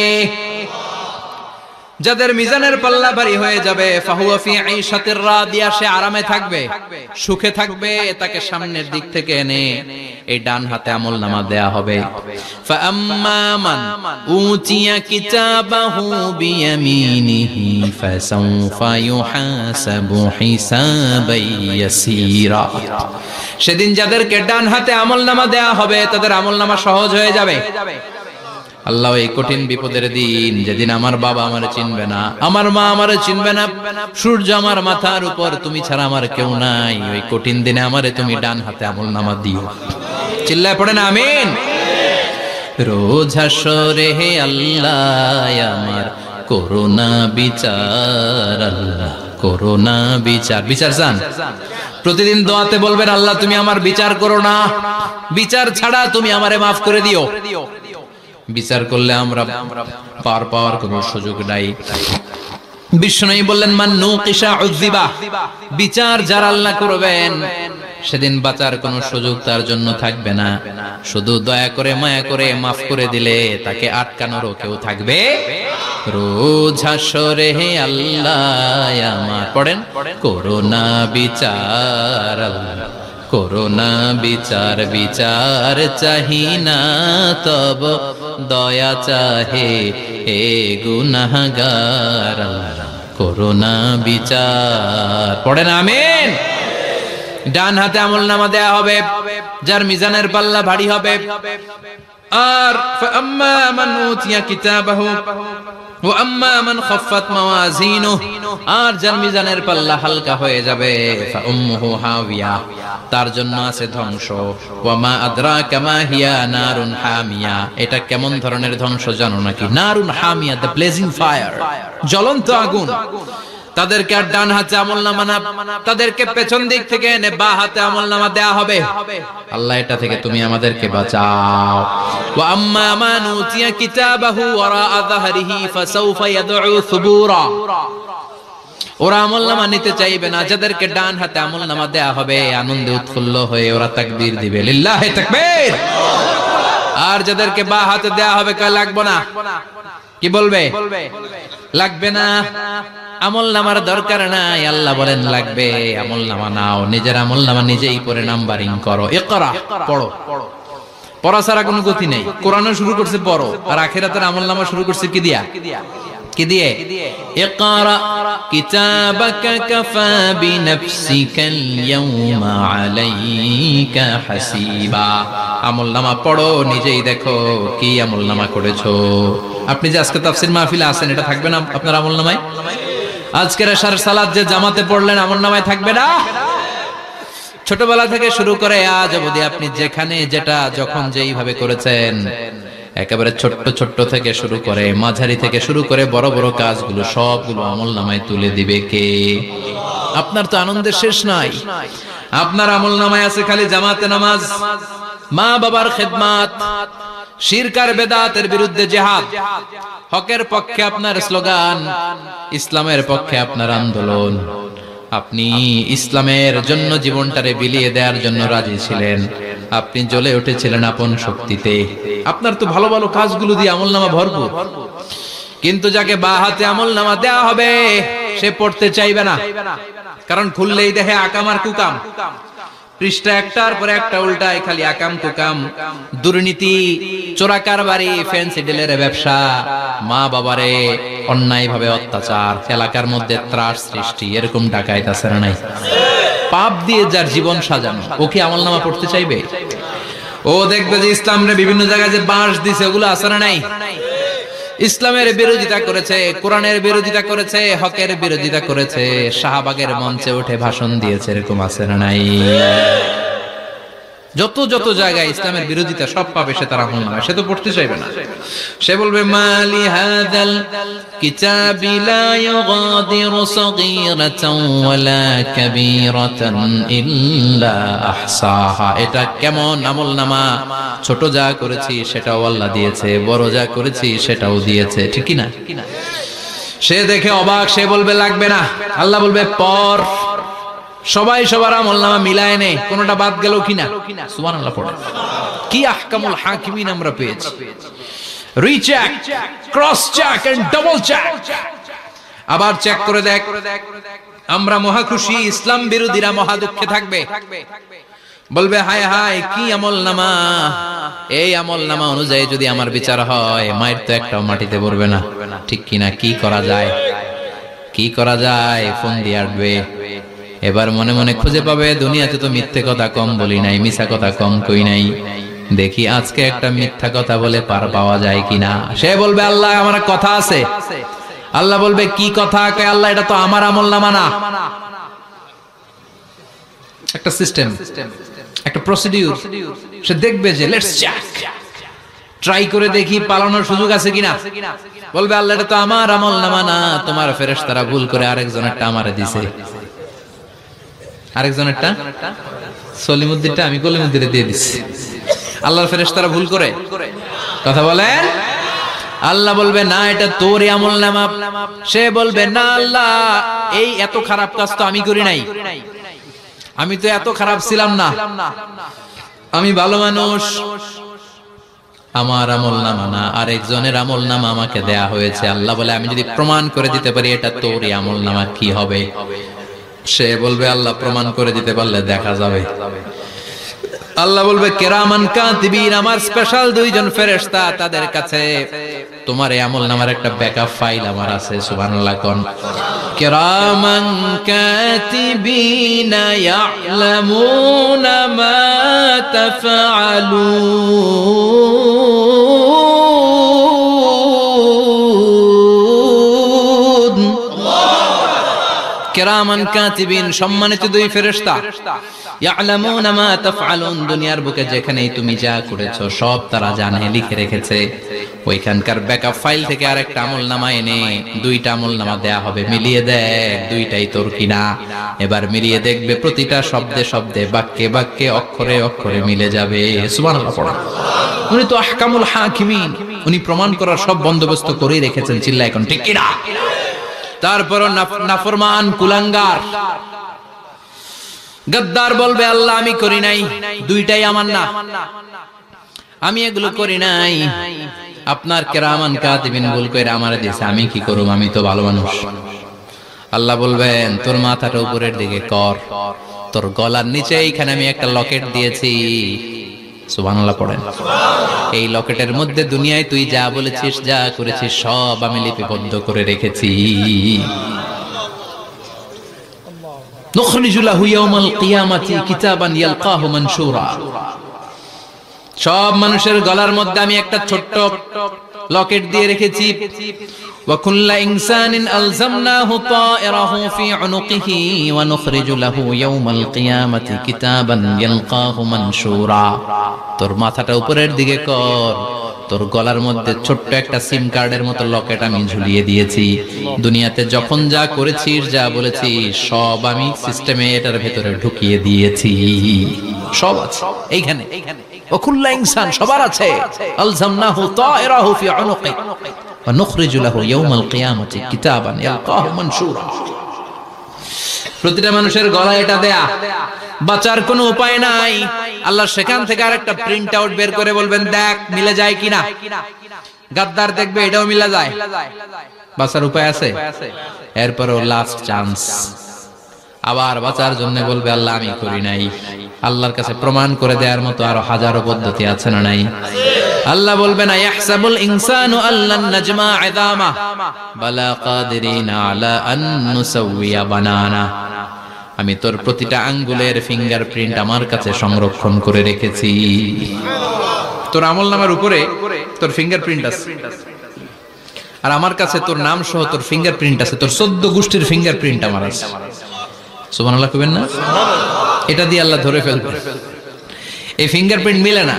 যাদের মিজানের পাল্লা ভারী হয়ে যাবে, ফাহুয়া ফি ঈশাতির রাদিয়া, সে আরামে থাকবে, সুখে থাকবে। তাকে সামনের দিক থেকে এনে এই ডান হাতে আমলনামা দেয়া হবে। ফাআম্মা মান উতিয়া কিতাবাহু বিয়ামিনিহি ফাসাউফা ইউহাসাবু হিসাবান ইয়াসীরা। সেদিন যাদেরকে ডান হাতে আমলনামা দেয়া হবে তাদের আমলনামা সহজ হয়ে যাবে। আল্লাহ এই কঠিন বিপদের দিন, যেদিন আমার বাবা আমারে চিনবে না, আমার মা আমারে চিনবে না, সূর্য আমার মাথার উপর, তুমি ছাড়া আমার কেউ নাই, ওই কঠিন দিনে আমারে তুমি ডান হাতে আমলনামা দিও। চিল্লায় পড়েন আমিন। রোজ হাসরে হে আল্লাহ আমার করোনা বিচার, আল্লাহ করোনা বিচার। বিচার চান? প্রতিদিন দোয়াতে বলবেন আল্লাহ তুমি আমার বিচার করো না, বিচার ছাড়া তুমি আমারে মাফ করে দিও। বিচার করলে আমরা পার পাওয়ার কোনো সুযোগ নাই। বিষ্ণু বললেন মান নুকিশা উযিবা, বিচার যারা আল্লাহ করবেন সেদিন বাঁচার কোনো সুযোগ তার জন্য থাকবে না। শুধু দয়া করে মায়া করে মাফ করে দিলে তাকে আটকানোরও কেউ থাকবে। রোজ হাসরে আল্লাহ আমার পড়েন করোনা বিচার আল্লাহ করোনা বিচার বিচার চাহি না তব দয়া চাহে হে গুনাহগার আল্লাহ করোনা বিচার পড়েন আমিন। ডান হাতে আমলনামা দেয়া হবে যার মিজানের পাল্লা ভারী হবে। আর ফাআম্মা মান উতিয়া কিতাবাহু ওয়া আম্মা মান খাফফাত মাওয়াজিনুহু আর যার মিজানের পাল্লা হালকা হয়ে যাবে ফাউম্মুহু হাওিয়া তার জন্য আছে ধ্বংস। ওয়া মা আদরাকা মা হিয়া নারুন হামিয়া এটা কেমন ধরনের ধ্বংস জানো নাকি? নারুন হামিয়া দ্য ব্লেজিং ফায়ার জ্বলন্ত আগুন। তাদেরকে আর ডান হাতে আমলনামা না তাদেরকে পেছন দিক থেকে এনে বাঁ হাতে আমলনামা দেয়া হবে। আল্লাহ এটা থেকে তুমি আমাদেরকে বাঁচাও। ওয়া আম্মা মান উতিয়া কিতাবাহু ওয়ারা যাহরিহি ফাসাউফা ইয়াদউ সুবুরা ওরা আমলনামা নিতে চাইবে না। যাদেরকে ডান হাতে আমলনামা দেয়া হবে আনন্দে উৎফুল্ল হয়ে ওরা তাকবীর দিবে লিল্লাহি তাকবীর। আর যাদেরকে বাঁ হাতে দেয়া হবে কয় লাগবে না কি বলবে? লাগবে না আমলনামার দরকার নাই। আল্লাহ বলেন লাগবে আমলনামা নাও নিজের আমলনামা নিজেই পড়ে নাম্বারিং করো। ইকরা পড়ো পড়া ছাড়া কোনো গতি নেই। কোরআনও শুরু করছে পড়ো আর আখিরাতের আমলনামা শুরু করছে কি দিয়া? কি দিয়ে? ইকরা কিতাবাকা কাফা বিনাফসিকাল ইয়াউমা আলাইকা হাসিবা আমলনামা পড়ো নিজেই দেখো কি আমলনামা করেছো। আপনি যে আজকে তাফসীর মাহফিলে আছেন এটা থাকবে না আপনার আমলনামায়? আজকের এশার সালাত যে জামাতে পড়লেন আমলনামায় থাকবে না? ছোটবেলা থেকে শুরু করে আজ অবধি আপনি যেখানে যেটা যখন যেইভাবে করেছেন একেবারে ছোট্ট ছোট্ট থেকে শুরু করে মাঝারি থেকে শুরু করে বড় বড় কাজগুলো সবগুলো আমলনামায় তুলে দিবে কে? আপনার তো আনন্দের শেষ নাই। আপনার আমলনামায় আছে খালি জামাতে নামাজ, মা বাবার খেদমত, শিরক আর বেদাতের বিরুদ্ধে জিহাদ, হকের পক্ষে আপনার স্লোগান, ইসলামের পক্ষে আপনার আন্দোলন। আপনি ইসলামের জন্য জীবনটারে বিলিয়ে দেওয়ার জন্য রাজি ছিলেন। আপনি জ্বলে উঠেছিলেন আপন শক্তিতে। আপনার তো ভালো ভালো কাজগুলো দিয়ে আমলনামা ভরপুর। কিন্তু যাকে বাঁ হাতে আমলনামা দেয়া হবে সে পড়তে চাইবে না, কারণ খুললেই দেখে আকাম আর কুকাম। পৃষ্ঠা একটার পরে একটা উল্টায় খালি আকাম কুকাম, দুর্নীতি, চোরা কারবারি, ফ্যান্সি ডিলের ব্যবসা, মা বাবারে অন্যায় ভাবে অত্যাচার, এলাকার মধ্যে ত্রাস সৃষ্টি, এরকম ডাকাইত আছে না নাই? পাপ দিয়ে যার জীবন সাজানো, ও কি আমলনামা পড়তে চাইবে? ও দেখবে যে ইসলামের বিভিন্ন জায়গায় যে বাঁশ দিছে ওগুলো আছে না নাই? ইসলামের বিরোধিতা করেছে, কোরআনের বিরোধিতা করেছে, হকের বিরোধিতা করেছে, শাহবাগের মঞ্চে উঠে ভাষণ দিয়েছে, এরকম আছে না নাই? যত যত জায়গায় ইসলামের বিরোধিতা সব পাবে সে তার আমলনামা, সে তো পড়তে চাইবে না। সে বলবে মালি হাযাল কিতাবি লা ইউগাদিরু সাগীরাতান ওয়ালা কাবীরাতান ইল্লা আহসাহা। এটা কেমন আমলনামা? ছোট যা করেছি সেটাও আল্লাহ দিয়েছে, বড় যা করেছি সেটাও দিয়েছে, ঠিক কি না? সে দেখে অবাক, সে বলবে লাগবে না। আল্লাহ বলবে পর। সবাই সবার আমলনামা মিলায় নে, কোনটা বাদ গেল কিনা? সুবহানাল্লাহ পড়ে। কি আহকামুল হাকিমিন আমরা পেয়েছি। Recheck, cross check and double check. আবার চেক করে দেখ। আমরা মহা খুশি, ইসলাম বিরোধীরা মহা দুঃখে থাকবে। বলবে হায় হায় কি আমলনামা, এই আমলনামা অনুযায়ী যদি আমার বিচার হয় মায়ের তো একটাও মাটিতে পড়বে না, ঠিক কিনা? কি করা যায়? কি করা যায়? ফোন দিয়ে আসবে। এবার মনে মনে খুঁজে পাবে দুনিয়াতে তো মিথ্যে কথা কম বলি নাই, মিছা কথা কম কই নাই, দেখি আজকে একটা মিথ্যা কথা বলে পার পাওয়া যায় কিনা। সে বলবে আল্লাহ আমার কথা আছে। আল্লাহ বলবে কি কথা? আল্লাহ এটা তো আমার আমলনামা না। একটা সিস্টেম, একটা প্রসিডিউর। সে দেখবে যে লেটস চেক, ট্রাই করে দেখি পালানোর সুযোগ আছে কিনা। বলবে আল্লাহ এটা তো আমার আমলনামা না, তোমার ফেরেশতারা ভুল করে আরেকজনেরটা আমারে দিছে। আরেকজনেরটা সলিমুদ্দিনটা আমি কলিমুদ্দিনে দিয়ে দিচ্ছি। আল্লাহর ফেরেশতারা ভুল করে কথা বলেন। আল্লাহ বলবে না এটা তোরই আমলনামা। সে বলবে না আল্লাহ এই এত খারাপ কাজ তো আমি করি নাই, আমি তো এত খারাপ ছিলাম না, আমি ভালো মানুষ। আমার আমলনামা না, আরেকজনের আমলনামা আমাকে দেয়া হয়েছে। আল্লাহ বলে আমি যদি প্রমাণ করে দিতে পারি এটা তোরই আমলনামা, কি হবে? সে বলবে আল্লাহ প্রমাণ করে দিতে পারলে দেখা যাবে। আল্লাহ বলবে কিরামান কাতিবিন, আমার স্পেশাল দুইজন ফেরেশতা, তাদের কাছে তোমার এই আমলনামার একটা ব্যাকআপ ফাইল আমার আছে। সুবহানাল্লাহ কোন কিরামান কাতিবিন ইয়ালামুনা মা তাফআলুন। কিরামান কাতিবিন, সম্মানিত দুই ফেরেশতা, ইয়ালামুনা মা তাফআলুন, দুনিয়ার বুকে যেখানেই তুমি যা করেছো সব তারা জানে, লিখে রেখেছে। ওইখানকার ব্যাকআপ ফাইল থেকে আরেকটা আমলনামা এনে দুইটা আমলনামা দেয়া হবে, মিলিয়ে দেখ দুইটাই তোর কিনা। এবার মিলিয়ে দেখবে প্রতিটা শব্দে শব্দে, বাক্যে বাক্যে, অক্ষরে অক্ষরে মিলে যাবে। সুবহানাল্লাহ পড়া। উনি তো আহকামুল হাকিমিন, উনি প্রমাণ করার সব বন্দোবস্ত করেই রেখেছেন। চিল্লায় এখন ঠিক কিনা? তারপরও নাফরমান কুলাঙ্গার গদ্দার বলবে আল্লাহ আমি করি নাই, দুইটাই আমার না, আমি এগুলো করি নাই। আপনার কিরামান কাতিবিন ভুল করে আমারে দিয়েছে, আমি কি করব? আমি তো ভালো মানুষ। আল্লাহ বলবেন তোর মাথাটা উপরের দিকে কর, তোর গলার নিচে এইখানে আমি একটা লকেট দিয়েছি। সুবহানাল্লাহ পড়েন। এই লকেটের মধ্যে দুনিয়ায় তুই যা বলেছিস, যা করেছিস সব আমি লিপিবদ্ধ করে রেখেছি। নুখরিজু লাহু ইয়াওমাল কিয়ামাতি কিতাবান ইয়ালকাহু মানশুরা। সব মানুষের গলার মধ্যে আমি একটা ছোট্ট লকেট দিয়ে রেখেছি। ওয়া কুল্লা ইনসানিন আলজামনাহু তায়রাহু ফি উনুকিহি ওয়া নুখরিজু লাহু ইয়াওমাল কিয়ামাতি কিতাবান ইয়ালকাহু মানশুরা। তোর মাথাটা উপরের দিকে কর, তোর গলার মধ্যে ছোট্ট একটা সিম কার্ডের মতো লকেট আমি ঝুলিয়ে দিয়েছি। দুনিয়াতে যখন যা করেছিস, যা বলেছিস সব আমি সিস্টেমে এটার ভেতরে ঢুকিয়ে দিয়েছি। সব আছে এইখানে। ওকুল্লা ইনসান, সবার আছে। আলজামনাহু তায়রাহু ফি উনুকি ওয়া নুখরিজু লাহু ইয়াওমাল কিয়ামাতি কিতাবান ইয়ালকাহু মানশুরা। প্রতিটা মানুষের গলায় এটা দেয়া, বাঁচার কোনো উপায় নাই। আল্লাহ সেখান থেকে আরেকটা প্রিন্ট আউট বের করে বলবেন দেখ মিলে যায় কিনা। গাদ্দার দেখবে এটাও মিলে যায়, বাঁচার উপায় আছে। এরপরও লাস্ট চান্স, আবার বাঁচার জন্য বলবে আল্লাহ আমি করি নাই। আল্লাহর কাছে প্রমাণ করে দেওয়ার মতো আরো হাজারো পদ্ধতি আছে না নাই? আল্লাহ বলবেন ইয়াহসাবুল ইনসানু আল্লান নাজমা ইযামা বালা কাদিরিনা আলা আন নুসাউইয়া বানানা। আমি তোর প্রতিটা আঙ্গুলের ফিঙ্গারপ্রিন্ট আমার কাছে সংরক্ষণ করে রেখেছি। তোর আমলনামার উপরে তোর ফিঙ্গারপ্রিন্ট আছে, আর আমার কাছে তোর নাম সহ তোর ফিঙ্গারপ্রিন্ট আছে। তোর 14 গোষ্ঠীর ফিঙ্গারপ্রিন্ট আমার আছে। সুবহানাল্লাহ কইবেন না? এটা দিয়ে আল্লাহ ধরে ফেলবে। এই ফিঙ্গারপ্রিন্ট মিলে না,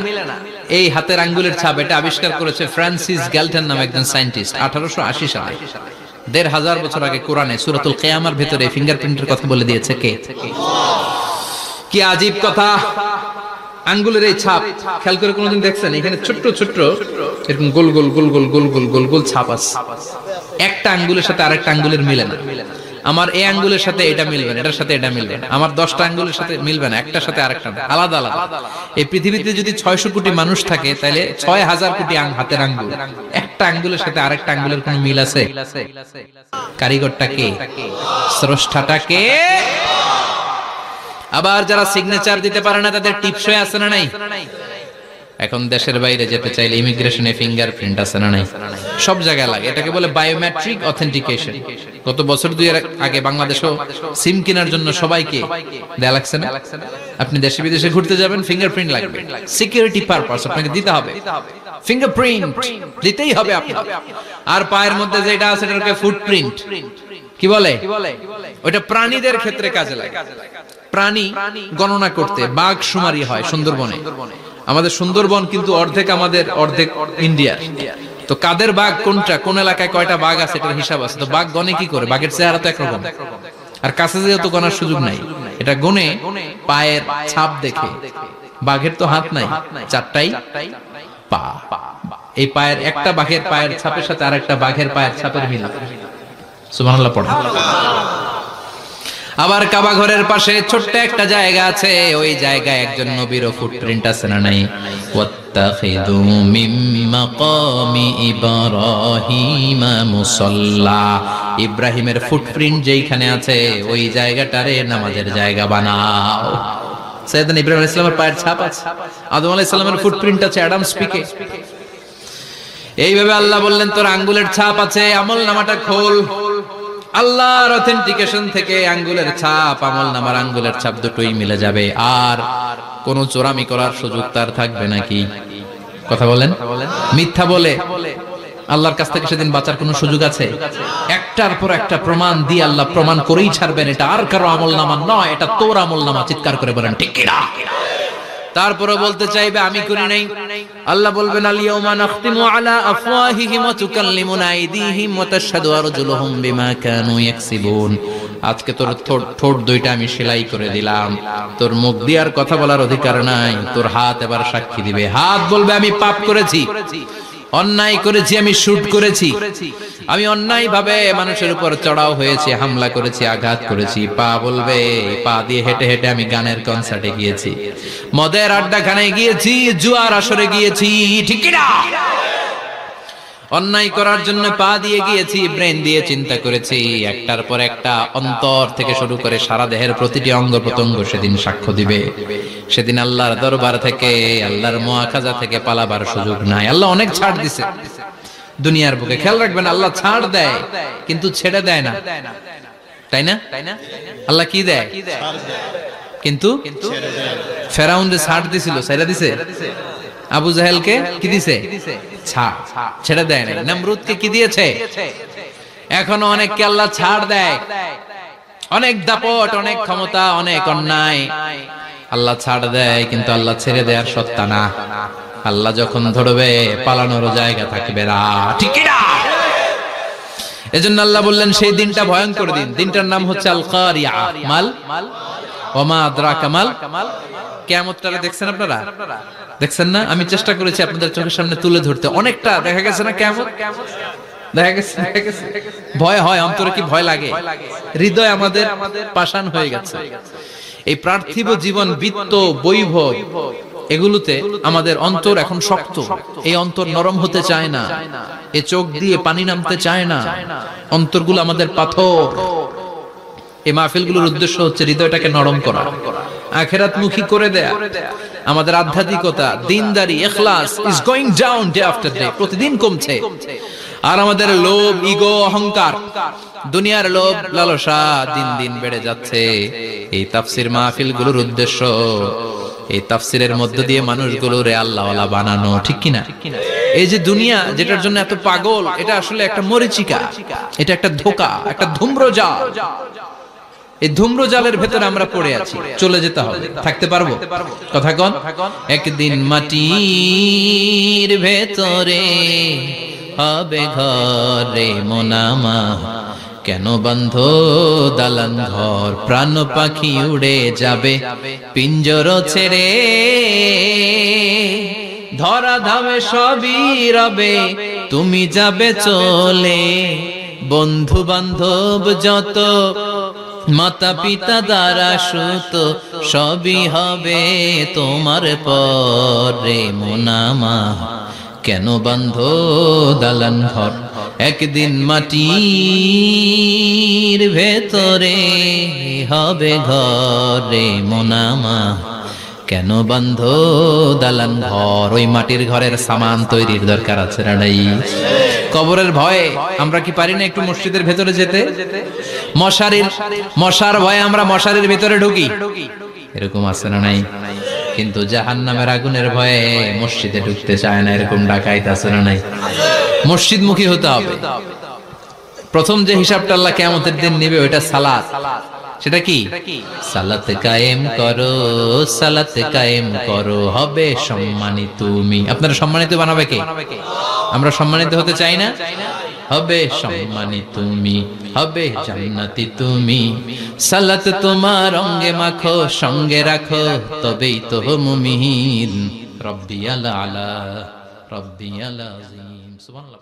এই হাতের আঙ্গুলের ছাপ, এটা আবিষ্কার করেছে ফ্রান্সিস গ্যালটন নামে একজন সায়েন্টিস্ট 1880 সালে। 1500 বছর আগে কোরআনে সূরাতুল কিয়ামার ভেতরে ফিঙ্গারপ্রিন্টের কথা বলে দিয়েছে কে? কি আজীব কথা! আঙ্গুলের এই ছাপ খেয়াল করে কোনোদিন দেখছেন? এখানে ছোট্ট ছোট্ট এরকম গোল গোল গোল গোল গোল গোল গোল গোল ছাপ আছে। একটা আঙ্গুলের সাথে আরেকটা আঙ্গুলের মিলে না। আমার এই আঙ্গুলের সাথে এটা মিলবে না, এটার সাথে এটা মিলবে না। আমার 10টা আঙ্গুলের সাথে মিলবে না, একটার সাথে আরেকটা আলাদা আলাদা। এই পৃথিবীতে যদি 600 কোটি মানুষ থাকে তাহলে 6000 কোটি হাতের আঙ্গুল, একটা আঙ্গুলের সাথে আরেকটা আঙ্গুলের কোনো মিল আছে? কারিগরটা কে? স্রষ্টাটা কে? আবার যারা সিগনেচার দিতে পারে না তাদের টিপসই আছে না নাই? এখন দেশের বাইরে যেতে চাইলে ইমিগ্রেশনে ফিঙ্গারপ্রিন্ট আছে না নাই? সব জায়গায় লাগে। এটাকে বলে বায়োমেট্রিক অথেন্টিকেশন। গত বছর 2 এর আগে বাংলাদেশও সিম কেনার জন্য সবাইকে দেয়া লাগছে না? আপনি দেশে বিদেশে ঘুরতে যাবেন, ফিঙ্গারপ্রিন্ট লাগবে, সিকিউরিটি পারপাস আপনাকে দিতে হবে। ফিঙ্গারপ্রিন্ট দিতেই হবে আপনাকে। আর পায়ের মধ্যে যেটা আছে এটাকে ফুটপ্রিন্ট কি বলে? ওটা প্রাণীদের ক্ষেত্রে কাজে লাগে। প্রাণী গণনা করতে বাঘ শুমারি হয় সুন্দরবনে। আমাদের সুন্দরবন কিন্তু অর্ধেক আমাদের, অর্ধেক ইন্ডিয়া। তো কাদের বাঘ কোনটা, কোন এলাকায় কয়টা বাঘ আছে এটার হিসাব আছে। তো বাঘ গনে কি করে? বাঘের চেহারা তো একরকম, আর কাছে যেহেতু গনার সুযোগ নাই, এটা গনে পায়ের ছাপ দেখে। বাঘের তো হাত নাই, 4টাই পা। এই পায়ের একটা বাঘের পায়ের ছাপের সাথে আরেকটা বাঘের পায়ের ছাপের মিল। সুবহানাল্লাহ পড়া। আবার কাবা ঘরের পাশে ছোট্ট একটা জায়গা আছে, ওই জায়গায় একজন নবীর ফুটপ্রিন্ট আছে না নাই? ওয়াত্তাখিযু মিন মাকামি ইব্রাহিমা মুসাল্লা, ইব্রাহিমের ফুটপ্রিন্ট যেইখানে আছে ওই জায়গাটারে নামাজের জায়গা বানাও। সাইয়েদনা ইব্রাহিম আলাইহিস সালামের পায়ের ছাপ আছে, আদম আলাইহিস সালামের ফুটপ্রিন্ট আছে অ্যাডামস পিকে। এইভাবে আল্লাহ বললেন তোর আঙ্গুলের ছাপ আছে, আমল নামাটা খোল। আল্লাহর অথেন্টিকেশন থেকে আঙ্গুলের ছাপ, আমল নামার আঙ্গুলের ছাপ দুটোই মিলে যাবে, আর কোন চোরামি করার সুযোগ তার থাকবে নাকি? কথা বলেন। মিথ্যা বলে আল্লাহর কাছ থেকে সেদিন বাঁচার কোন সুযোগ আছে? একটার পর একটা প্রমাণ দিয়ে আল্লাহ প্রমাণ করেই ছাড়বেন, এটা আর কারো আমল নামা নয়, এটা তোর আমল নামা। চিৎকার করে বলেন ঠিক কিনা? তারপরে বলতে চাইবে আমি করি নাই। আল্লাহ বলবেন আল ইয়াউমা নাখতিমু আলা আফওয়াহিহিম ওয়া তুকাল্লিমুনা আইদিহিম ওয়া তাশহাদু আরজুলুহুম বিমা কানু ইয়াকসিবুন। আজকে তোর ঠোঁট দুইটা আমি সেলাই করে দিলাম, তোর মুখ দিয়ে আর কথা বলার অধিকার নাই, তোর হাত এবার সাক্ষী দিবে। হাত বলবে আমি পাপ করেছি, অন্যায় করেছি, আমি শুট করেছি, আমি অন্যায় ভাবে মানুষের উপর চড়াও হয়েছি, হামলা করেছি, আঘাত করেছি। পা বলবে, পা দিয়ে হেঁটে হেঁটে আমি গানের কনসার্টে গিয়েছি, মদের আড্ডাখানায় গিয়েছি, জুয়ার আসরে গিয়েছি, ঠিক কি না? অন্যায় করার জন্য পা দিয়ে গিয়েছি, ব্রেন দিয়ে চিন্তা করেছি। একটার পর একটা অন্তর থেকে শুরু করে সারা দেহের প্রতিটি অঙ্গ প্রত্যঙ্গ সেদিন সাক্ষ্য দিবে। সেদিন আল্লাহর দরবার থেকে, আল্লাহর মুআখাজা থেকে পালাবার সুযোগ নাই। আল্লাহ অনেক ছাড় দিছে দুনিয়ার বুকে। খেয়াল রাখবেন, আল্লাহ ছাড় দেয় কিন্তু ছেড়ে দেয় না, তাই না? আল্লাহ কি দেয়? কিন্তু ফেরাউনরে ছাড় দিছিল, ছেড়ে দিছে। আবু জাহেলকে কি দিছে? ছাড়, ছেড়ে দেয় না। নমরুদকে কি দিয়েছে? এখনো অনেককে আল্লাহ ছাড় দেয়। অনেক দাপট, অনেক ক্ষমতা, অনেক অন্যায় আল্লাহ ছাড় দেয়, কিন্তু আল্লাহ ছেড়ে দেওয়ার সত্তা না। আল্লাহ যখন ধরবে পালানোর জায়গা থাকবে না, ঠিক না? এজন্য আল্লাহ বললেন সেই দিনটা ভয়ঙ্কর দিন। দিনটার নাম হচ্ছে আল কারিয়া। মাল ওমা আদরাকা মাল। কিয়ামতটা দেখছেন আপনারা? দেখছেন না? আমি চেষ্টা করেছি আপনাদের চোখের সামনে তুলে ধরতে। অনেকটা দেখা গেছে না কিয়ামত? দেখা গেছে। ভয় হয়, অন্তরে কি ভয় লাগে? হৃদয় আমাদের পাষাণ হয়ে গেছে। এই পার্থিব জীবন, বিত্ত, বৈভব, এগুলোতে আমাদের অন্তর এখন শক্ত। এই অন্তর নরম হতে চায় না, এ চোখ দিয়ে পানি নামতে চায় না, অন্তরগুলো আমাদের পাথর। এই মাহফিলগুলোর উদ্দেশ্য হচ্ছে হৃদয়টাকে নরম করা, আখিরাতমুখী করে দেয়া। আমাদের আধ্যাত্মিকতা, দিনদারি, ইখলাস is going down day after day, প্রতিদিন কমছে। আর আমাদের লোভ, ইগো, অহংকার, দুনিয়ার লোভ, লালসা দিন দিন বেড়ে যাচ্ছে। এই তাফসীর মাহফিলগুলোর উদ্দেশ্য এই তাফসীরের মধ্য দিয়ে মানুষগুলোরে আল্লাহওয়ালা বানানো, ঠিক কিনা? এই যে দুনিয়া যেটার জন্য এত পাগল, এটা আসলে একটা মরিচিকা, এটা একটা ধোঁকা, একটা ধূম্রজাল। এই ধূম্রজালের ভেতরে আমরা পড়ে আছি, চলে যেতে হবে। থাকতে পারবো? কথা কন। একদিন মাটির ভেতরে হবে ঘরে মোনামা, কেন বন্ধ দালান ঘর, প্রাণ পাখি উড়ে যাবে পিঞ্জর ছেড়ে, ধরা ধামে সবই রবে, তুমি যাবে চলে, বন্ধু বান্ধব যত, মাতা পিতা দ্বারা সুত, সবই হবে তোমার পরে মোনামা, কেন বন্ধ দালান ঘর, একদিন মাটির ভেতরে হবে ঘরে মোনামা, কেন বন্ধ দালান ঘর। ওই মাটির ঘরের সামান তৈরির দরকার আছে না নাই? কবরের ভয়ে আমরা কি পারি না একটু মসজিদের ভেতরে যেতে? মশার ভয়ে আমরা মশারির ভেতরে ঢুকি, এরকম আছে না নাই? কিন্তু জাহান্নামের আগুনের ভয়ে মসজিদে ঢুকতে চায় না, এরকম ডাকাইত আছে না নাই? মসজিদমুখী হতে হবে। প্রথম যে হিসাবটা আল্লাহ কিয়ামতের দিন নেবে ওইটা সালাত। সেটা কি? সালাত কায়েম করো, সালাত কায়েম করো, হবে সম্মানিত তুমি। আপনারা সম্মানিত বানাবে কে? আমরা সম্মানিত হতে চাই না? হবে সম্মানিত তুমি, হবে জান্নাতি তুমি, সালাত তোমার অঙ্গে মাখো, সঙ্গে রাখো, তবেই তো মুমিন। রব্বিয়াল আলা, রব্বিয়াল আযীম। সুবহানাল্লাহ।